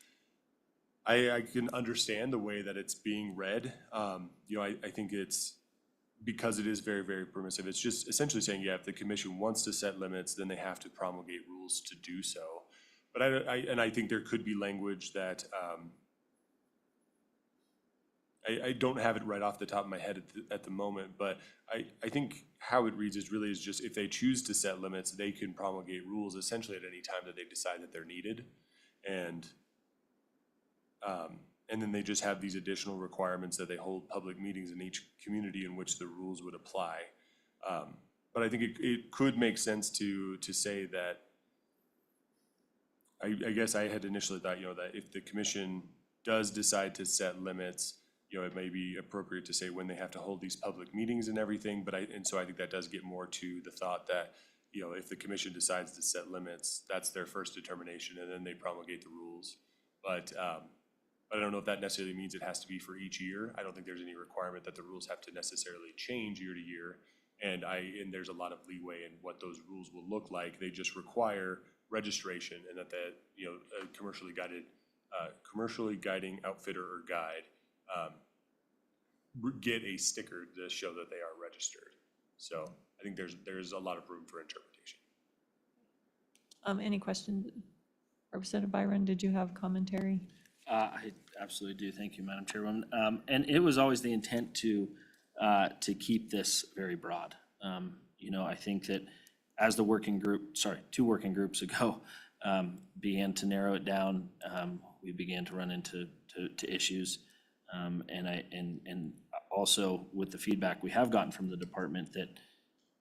I can understand the way that it's being read. You know, I think it's, because it is very, very permissive, it's just essentially saying, yeah, if the commission wants to set limits, then they have to promulgate rules to do so. But I think there could be language that, I don't have it right off the top of my head at the moment, but I think how it reads is really is just if they choose to set limits, they can promulgate rules essentially at any time that they decide that they're needed. And then they just have these additional requirements that they hold public meetings in each community in which the rules would apply. But I think it could make sense to say that, I guess I had initially thought, you know, that if the commission does decide to set limits, you know, it may be appropriate to say when they have to hold these public meetings and everything, but and so I think that does get more to the thought that, you know, if the commission decides to set limits, that's their first determination, and then they promulgate the rules. But I don't know if that necessarily means it has to be for each year. I don't think there's any requirement that the rules have to necessarily change year to year. And there's a lot of leeway in what those rules will look like. They just require registration, and that you know, a commercially guiding outfitter or guide get a sticker to show that they are registered. So I think there's a lot of room for interpretation. Any questions? Representative Byron, did you have commentary? I absolutely do. Thank you, Madam Chairwoman. And it was always the intent to keep this very broad. You know, I think that as the two working groups ago began to narrow it down, we began to run into issues. And also with the feedback we have gotten from the department that,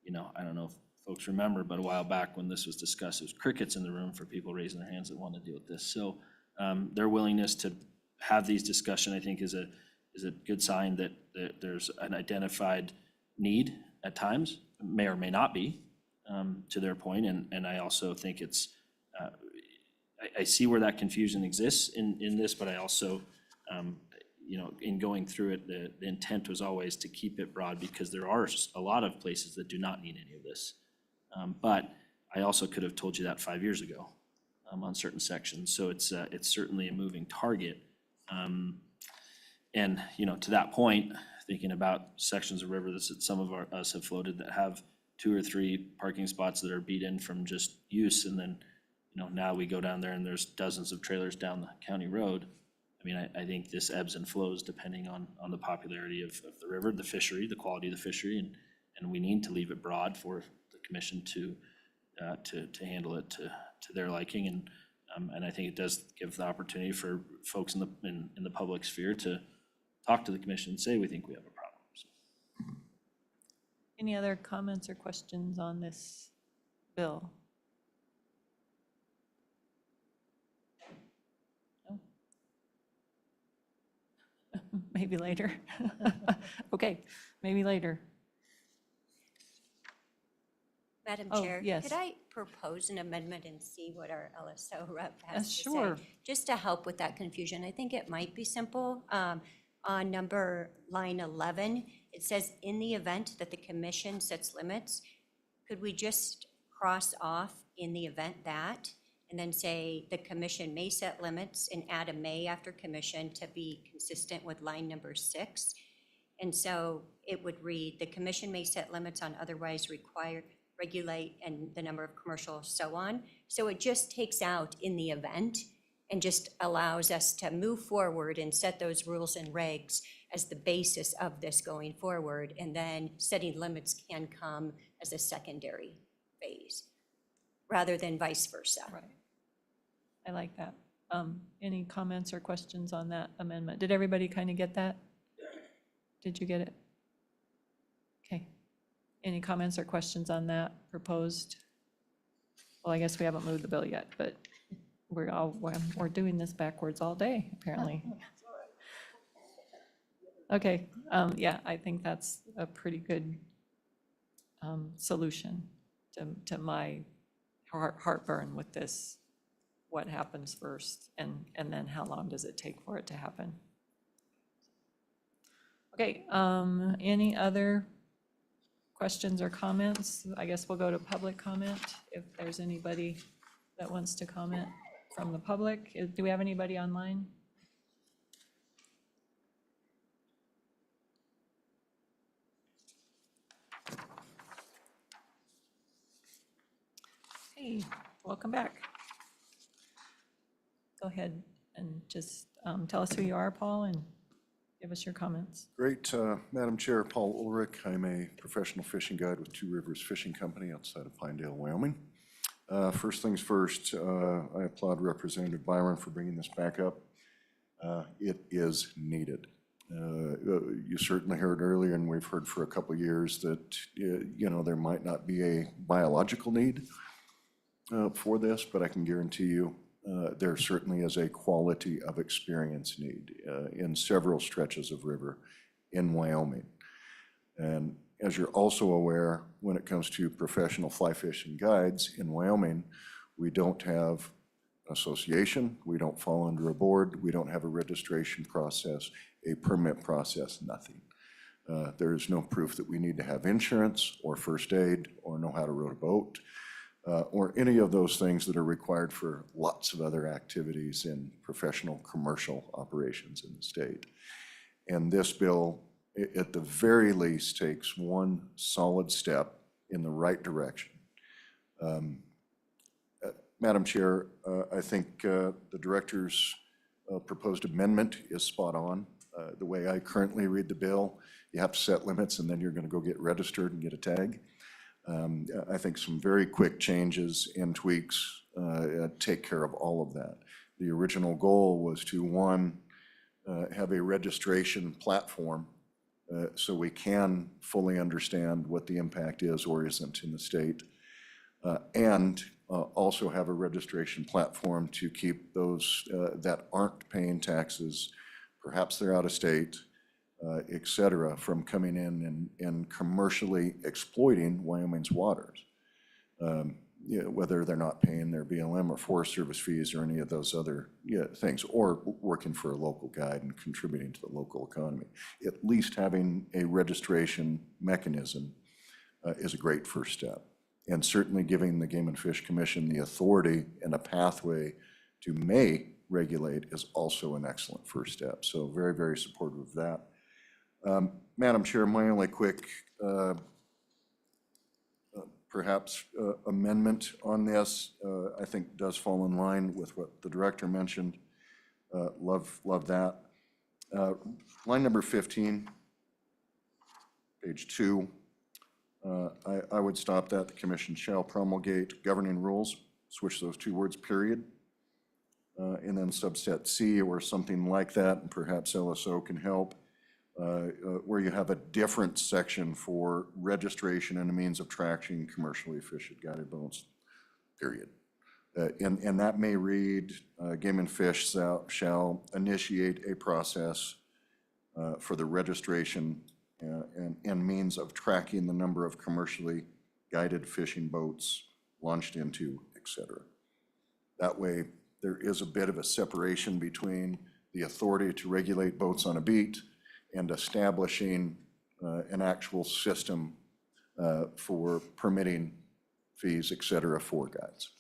you know, I don't know if folks remember, but a while back when this was discussed, it was crickets in the room for people raising their hands that want to deal with this. So their willingness to have these discussions, I think, is a good sign that there's an identified need at times, may or may not be, to their point. And I also think it's, I see where that confusion exists in this, but I also, you know, in going through it, the intent was always to keep it broad, because there are a lot of places that do not need any of this. But I also could have told you that 5 years ago on certain sections. So it's certainly a moving target. And, you know, to that point, thinking about sections of river that some of us have floated that have 2 or 3 parking spots that are beat in from just use, and then, you know, now we go down there and there's dozens of trailers down the county road. I mean, I think this ebbs and flows depending on the popularity of the river, the fishery, the quality of the fishery, and we need to leave it broad for the commission to handle it to their liking. And I think it does give the opportunity for folks in the public sphere to talk to the commission and say, we think we have a problem. So. Any other comments or questions on this bill? No? Maybe later. Okay, maybe later. Madam Oh, Chair? yes. Could I propose an amendment and see what our LSO rep has to say? Sure. Just to help with that confusion. I think it might be simple. On line 11, it says, in the event that the commission sets limits, could we just cross off in the event that, and then say the commission may set limits and add a may after commission to be consistent with line number 6? And so it would read, the commission may set limits on otherwise regulate and the number of commercial, so on. So it just takes out in the event and just allows us to move forward and set those rules and regs as the basis of this going forward. And then setting limits can come as a secondary phase rather than vice versa. Right. I like that. Any comments or questions on that amendment? Did everybody kind of get that? Did you get it? Okay. Any comments or questions on that proposed? Well, I guess we haven't moved the bill yet, but we're doing this backwards all day, apparently. Okay, yeah, I think that's a pretty good solution to heartburn with this. What happens first, and then how long does it take for it to happen? Okay, any other questions or comments? I guess we'll go to public comment, if there's anybody that wants to comment from the public. Do we have anybody online? Hey, welcome back. Go ahead and just tell us who you are, Paul, and give us your comments. Great. Madam Chair, Paul Ulrich. I'm a professional fishing guide with Two Rivers Fishing Company outside of Pinedale, Wyoming. First things first, I applaud Representative Byron for bringing this back up. It is needed. You certainly heard earlier, and we've heard for a couple of years, that there might not be a biological need for this, but I can guarantee you there certainly is a quality of experience need in several stretches of river in Wyoming. And as you're also aware, when it comes to professional fly fishing guides in Wyoming, we don't have an association, we don't fall under a board, we don't have a registration process, a permit process, nothing. There is no proof that we need to have insurance or first aid or know how to row a boat. Or any of those things that are required for lots of other activities in professional commercial operations in the state. And this bill, at the very least, takes one solid step in the right direction. Madam Chair, I think the director's proposed amendment is spot on. The way I currently read the bill, you have to set limits and then you're going to go get registered and get a tag. I think some very quick changes and tweaks take care of all of that. The original goal was to, one, have a registration platform so we can fully understand what the impact is or isn't in the state, and also have a registration platform to keep those that aren't paying taxes, perhaps they're out of state, et cetera, from coming in and commercially exploiting Wyoming's waters. Whether they're not paying their BLM or Forest Service fees or any of those other things, or working for a local guide and contributing to the local economy. At least having a registration mechanism is a great first step. And certainly giving the Game and Fish Commission the authority and a pathway to may regulate is also an excellent first step. So very, very supportive of that. Madam Chair, my only quick perhaps amendment on this, I think does fall in line with what the director mentioned. Love that. Line number 15, page 2. I would stop that. The commission shall promulgate governing rules, switch those two words, period. And then subset C or something like that, and perhaps LSO can help. Where you have a different section for registration and a means of tracking commercially fished guided boats, period. And that may read, Game and Fish shall initiate a process for the registration and means of tracking the number of commercially guided fishing boats launched into, et cetera. That way, there is a bit of a separation between the authority to regulate boats on a beat and establishing an actual system for permitting fees, et cetera, for guides.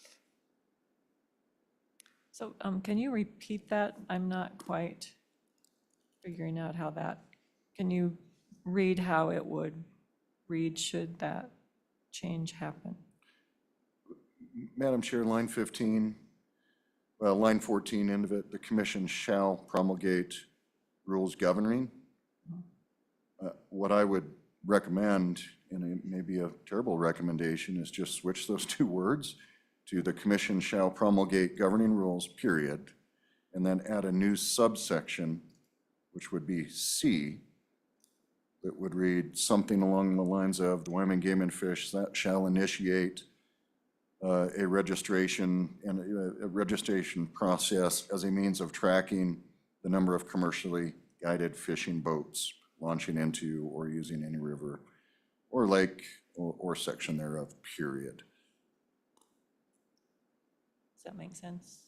So can you repeat that? I'm not quite figuring out how that, can you read how it would read should that change happen? Madam Chair, line 15, well, line 14, end of it, the commission shall promulgate rules governing. What I would recommend, and it may be a terrible recommendation, is just switch those two words to the commission shall promulgate governing rules, period, and then add a new subsection, which would be C, that would read something along the lines of the Wyoming Game and Fish that shall initiate a registration and a registration process as a means of tracking the number of commercially guided fishing boats launching into or using any river or lake or section thereof, period. Does that make sense?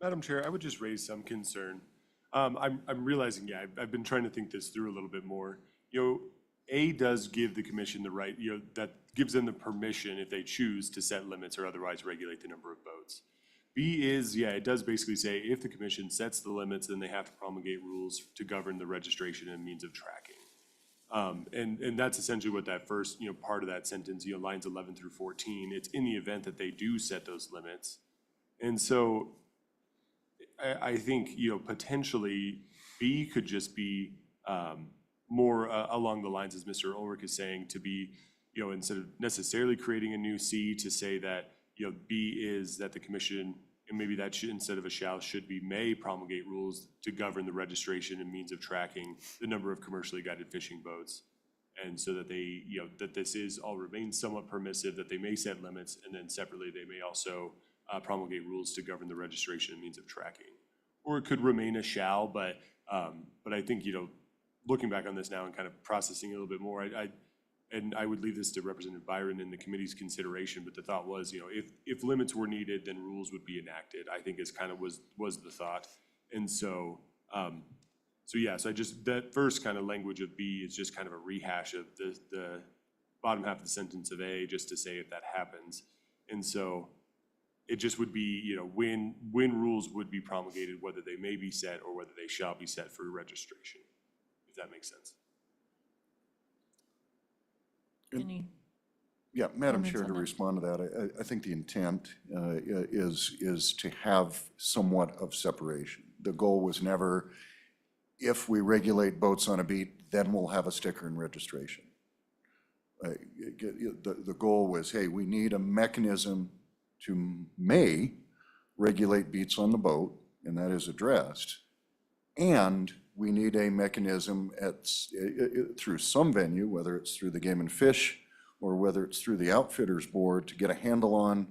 Madam Chair, I would just raise some concern. I'm realizing, yeah, I've been trying to think this through a little bit more. You know, A does give the commission the right, you know, that gives them the permission if they choose to set limits or otherwise regulate the number of boats. B is, yeah, it does basically say if the commission sets the limits, then they have to promulgate rules to govern the registration and means of tracking. And that's essentially what that first, you know, part of that sentence, you know, lines 11 through 14, it's in the event that they do set those limits. And so I think, you know, potentially B could just be more along the lines as Mr. Ulrich is saying, to be, you know, instead of necessarily creating a new C, to say that, you know, B is that the commission, and maybe that should, instead of a shall, should be may promulgate rules to govern the registration and means of tracking the number of commercially guided fishing boats. And so that they, you know, that this is all remains somewhat permissive, that they may set limits, and then separately, they may also promulgate rules to govern the registration and means of tracking. Or it could remain a shall, but I think, you know, looking back on this now and kind of processing it a little bit more, I would leave this to Representative Byron and the committee's consideration, but the thought was, you know, if limits were needed, then rules would be enacted, I think is kind of was the thought. And so, so yeah, so I just, that first kind of language of B is just kind of a rehash of the bottom half of the sentence of A, just to say if that happens. And so it just would be, you know, when rules would be promulgated, whether they may be set or whether they shall be set for registration, if that makes sense. Any? Yeah, Madam comments Chair, on to that? respond to that, I think the intent is to have somewhat of separation. The goal was never, if we regulate boats on a beat, then we'll have a sticker and registration. The goal was, hey, we need a mechanism to may regulate beats on the boat, and that is addressed. And we need a mechanism through some venue, whether it's through the Game and Fish or whether it's through the Outfitters Board, to get a handle on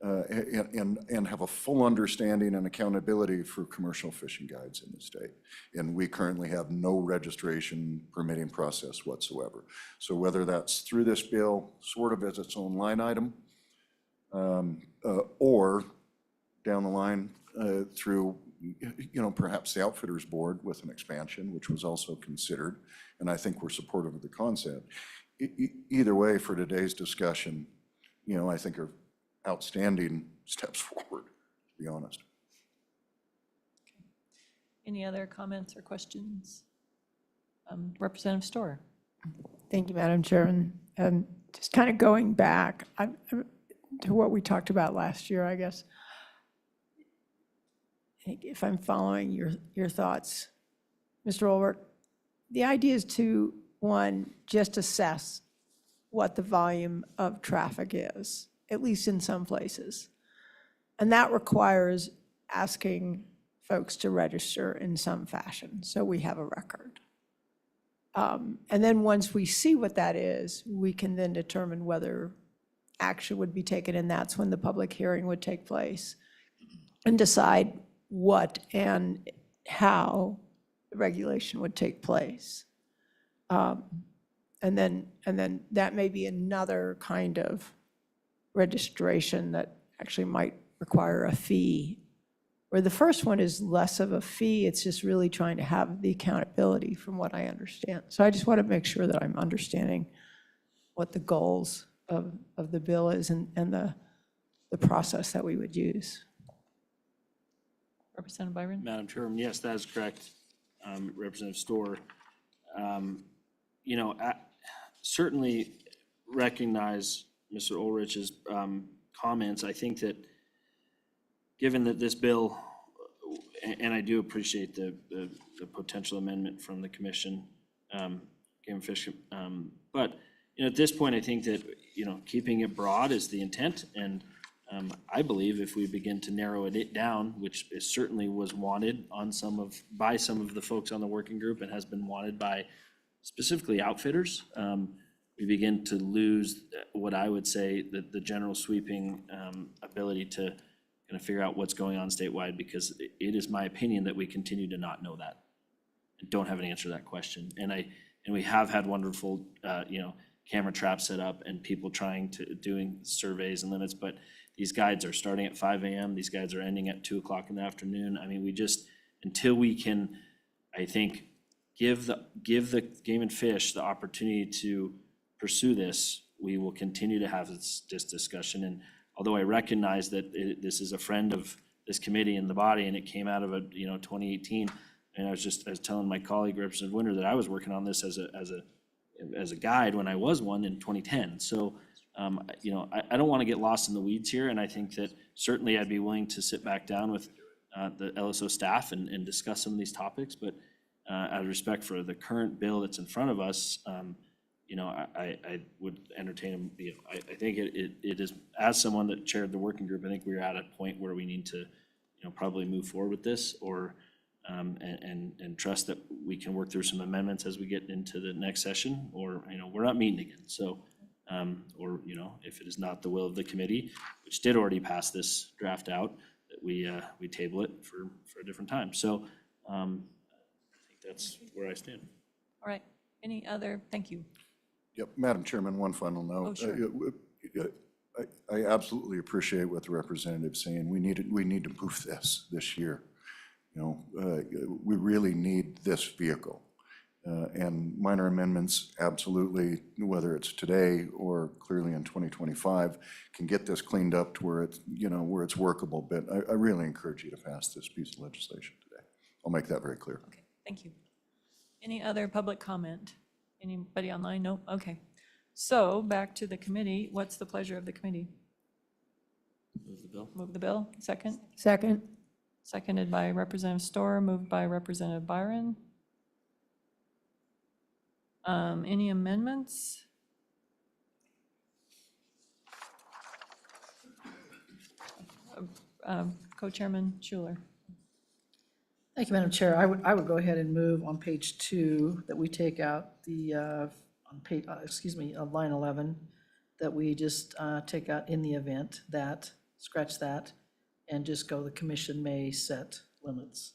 and have a full understanding and accountability for commercial fishing guides in the state. And we currently have no registration permitting process whatsoever. So whether that's through this bill, sort of as its own line item, or down the line through, you know, perhaps the Outfitters Board with an expansion, which was also considered, and I think we're supportive of the concept. Either way, for today's discussion, you know, I think are outstanding steps forward, to be honest. Any other comments or questions? Representative Storer. Thank you, Madam Chairman. And just kind of going back to what we talked about last year, I guess. If I'm following your thoughts, Mr. Ulrich, the idea is to, one, just assess what the volume of traffic is, at least in some places. And that requires asking folks to register in some fashion, so we have a record. And then once we see what that is, we can then determine whether action would be taken, and that's when the public hearing would take place, and decide what and how the regulation would take place. And then that may be another kind of registration that actually might require a fee, where the first one is less of a fee, it's just really trying to have the accountability from what I understand. So I just want to make sure that I'm understanding what the goals of the bill is and the process that we would use. Representative Byron? Madam Chairman, yes, that is correct. Representative Storer. You know, certainly recognize Mr. Ulrich's comments. I think that given that this bill, and I do appreciate the potential amendment from the commission, Game and Fish, but you know, at this point, I think that, you know, keeping it broad is the intent, and I believe if we begin to narrow it down, which certainly was wanted on by some of the folks on the working group and has been wanted by specifically outfitters, we begin to lose what I would say the general sweeping ability to kind of figure out what's going on statewide, because it is my opinion that we continue to not know that and don't have an answer to that question. And we have had wonderful, you know, camera traps set up and people doing surveys and limits, but these guides are starting at 5 a.m. These guides are ending at 2 o'clock in the afternoon. I mean, we just, until we can, I think, give the Game and Fish the opportunity to pursue this, we will continue to have this discussion. And although I recognize that this is a friend of this committee and the body, and it came out of 2018, and I was telling my colleague, Representative Winter, that I was working on this as a guide when I was one in 2010. So, I don't want to get lost in the weeds here, and I think that certainly I'd be willing to sit back down with the LSO staff and discuss some of these topics, but out of respect for the current bill that's in front of us, I would entertain, I think it is, as someone that chaired the working group, I think we're at a point where we need to, probably move forward with this, or and trust that we can work through some amendments as we get into the next session, or, we're not meeting again, so, or, if it is not the will of the committee, which did already pass this draft out, that we table it for a different time. So, I think that's where I stand. All right, any other, thank you. Yep, Madam Chairman, one final note. Oh, sure. I absolutely appreciate what the representative's saying. We need to move this year. We really need this vehicle. And minor amendments, absolutely, whether it's today or clearly in 2025, can get this cleaned up to where it's, where it's workable. But I really encourage you to pass this piece of legislation today. I'll make that very clear. Okay, thank you. Any other public comment? Anybody online? No? Okay. So back to the committee. What's the pleasure of the committee? Move the bill. Move the bill. Second? Second. Seconded by Representative Storr, moved by Representative Byron. Any amendments? Co-Chairman Schuler. Thank you, Madam Chair. I would go ahead and move on page 2 that we take out the, on page, line 11, that we just take out in the event that, scratch that, and just go, the commission may set limits.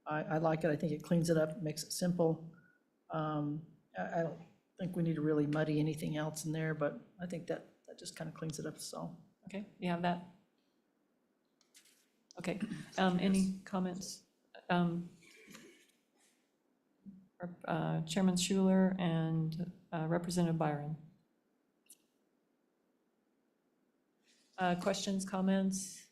I like it. I think it cleans it up, makes it simple. I don't think we need to really muddy anything else in there, but I think that just kind of cleans it up, so. Okay, you have that? Okay, any comments? Chairman Schuler and Representative Byron. Questions, comments?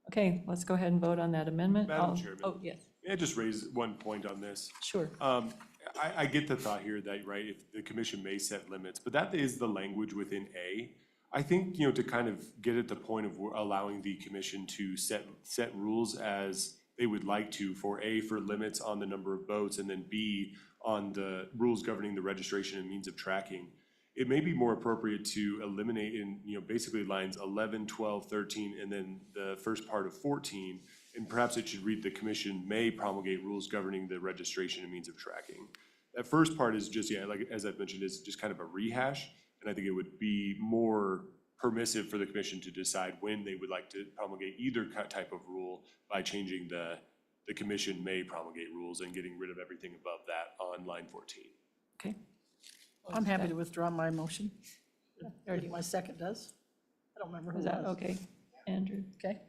Okay, let's go ahead and vote on that amendment. Madam Chairman. Oh, yes, May I just raise one point on this? sure. I get the thought here that, right, if the commission may set limits, but that is the language within A. I think, to kind of get at the point of allowing the commission to set rules as they would like to, for A, for limits on the number of boats, and then B, on the rules governing the registration and means of tracking. It may be more appropriate to eliminate in, basically lines 11, 12, 13, and then the first part of 14, and perhaps it should read, the commission may promulgate rules governing the registration and means of tracking. That first part is just, like, as I've mentioned, is just kind of a rehash, and I think it would be more permissive for the commission to decide when they would like to promulgate either type of rule by changing the commission may promulgate rules and getting rid of everything above that on line 14. Okay. I'm happy to withdraw my motion. Already my second does. I don't remember who Is it that was. okay, Andrew? Okay.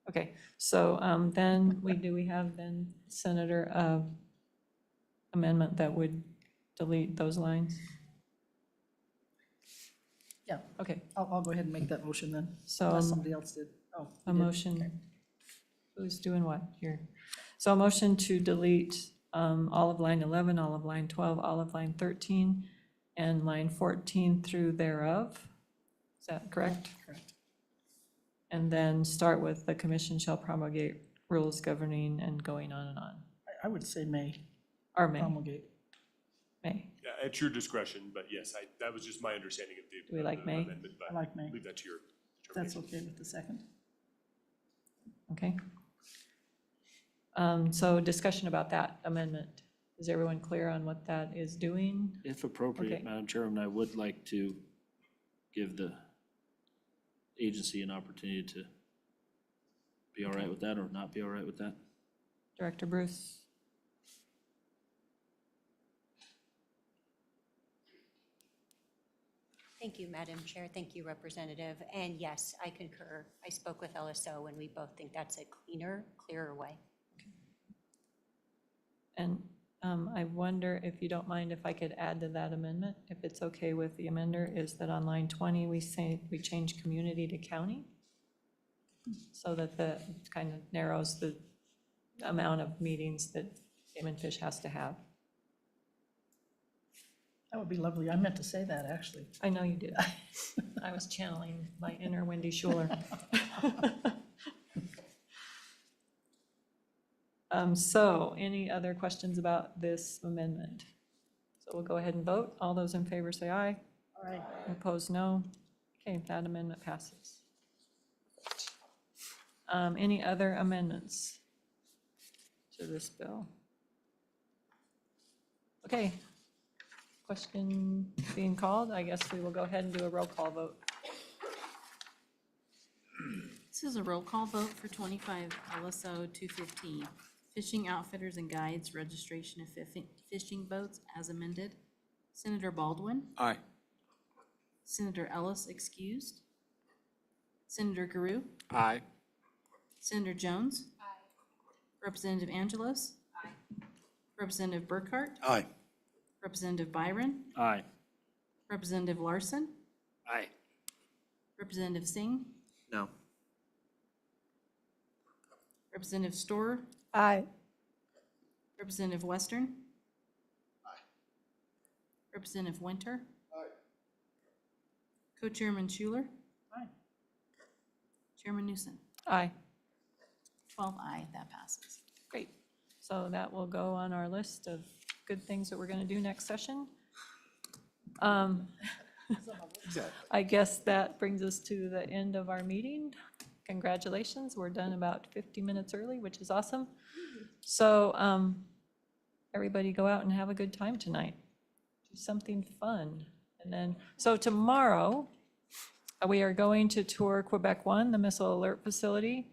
Okay, so then we have then Senator amendment that would delete those lines? Yeah, Okay, I'll go ahead and make that motion then, so unless somebody else did. Oh, a you did. motion, who's doing what here? So a motion to delete all of line 11, all of line 12, all of line 13, and line 14 through thereof. Is that correct? Correct. And then start with the commission shall promulgate rules governing and going on and on. I would say may Or may, promulgate. may. Yeah, at your discretion, but yes, that was just my understanding of the Do we like the may? amendment, but I like may. leave that to your That's determination. okay with the second. Okay. So discussion about that amendment. Is everyone clear on what that is doing? If appropriate, Okay. Madam Chairman, I would like to give the agency an opportunity to be all right with that or not be all right with that. Director Bruce? Thank you, Madam Chair. Thank you, Representative. And yes, I concur. I spoke with LSO and we both think that's a cleaner, clearer way. And I wonder if you don't mind if I could add to that amendment, if it's okay with the amender, is that on line 20, we say, we change community to county? So that the, it kind of narrows the amount of meetings that Game and Fish has to have. That would be lovely. I meant to say that, actually. I know you did. I was channeling my inner Wendy Schuler. So any other questions about this amendment? So we'll go ahead and vote. All those in favor say aye. All right. Opposed, no. Okay, that amendment passes. Any other amendments to this bill? Okay. Question being called. I guess we will go ahead and do a roll call vote. This is a roll call vote for 25 LSO 215, Fishing Outfitters and Guides Registration of Fishing Boats as amended. Senator Baldwin. Aye. Senator Ellis excused. Senator Guru. Aye. Senator Jones. Representative Angelos. Representative Burkhart. Aye. Representative Byron. Aye. Representative Larson. Aye. Representative Singh. No. Representative Storer. Aye. Representative Western. Representative Winter. Co-Chairman Schuler. Aye. Chairman Newsom. Aye. 12 aye, that passes. Great. So that will go on our list of good things that we're going to do next session. I guess that brings us to the end of our meeting. Congratulations, we're done about 50 minutes early, which is awesome. So everybody go out and have a good time tonight. Do something fun. And then, so tomorrow, we are going to tour Quebec 1, the missile alert facility.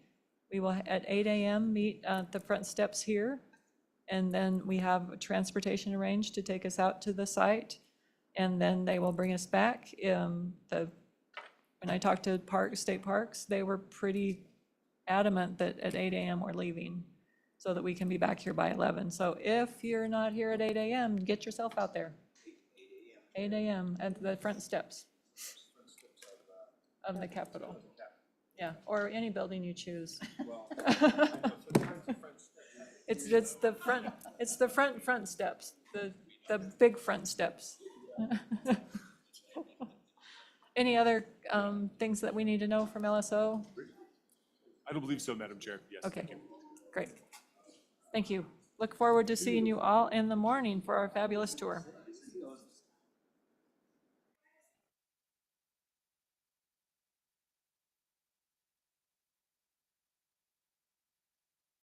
We will, at 8 a.m., meet at the front steps here. And then we have transportation arranged to take us out to the site. And then they will bring us back. When I talked to state parks, they were pretty adamant that at 8 a.m. we're leaving so that we can be back here by 11. So if you're not here at 8 a.m., get yourself out there. 8 a.m. at the front steps of the Capitol. Yeah, or any building you choose. It's the front steps, the big front steps. Any other things that we need to know from LSO? I don't believe so, Madam Chair. Yes, Okay, thank you. great. Thank you. Look forward to seeing you all in the morning for our fabulous tour.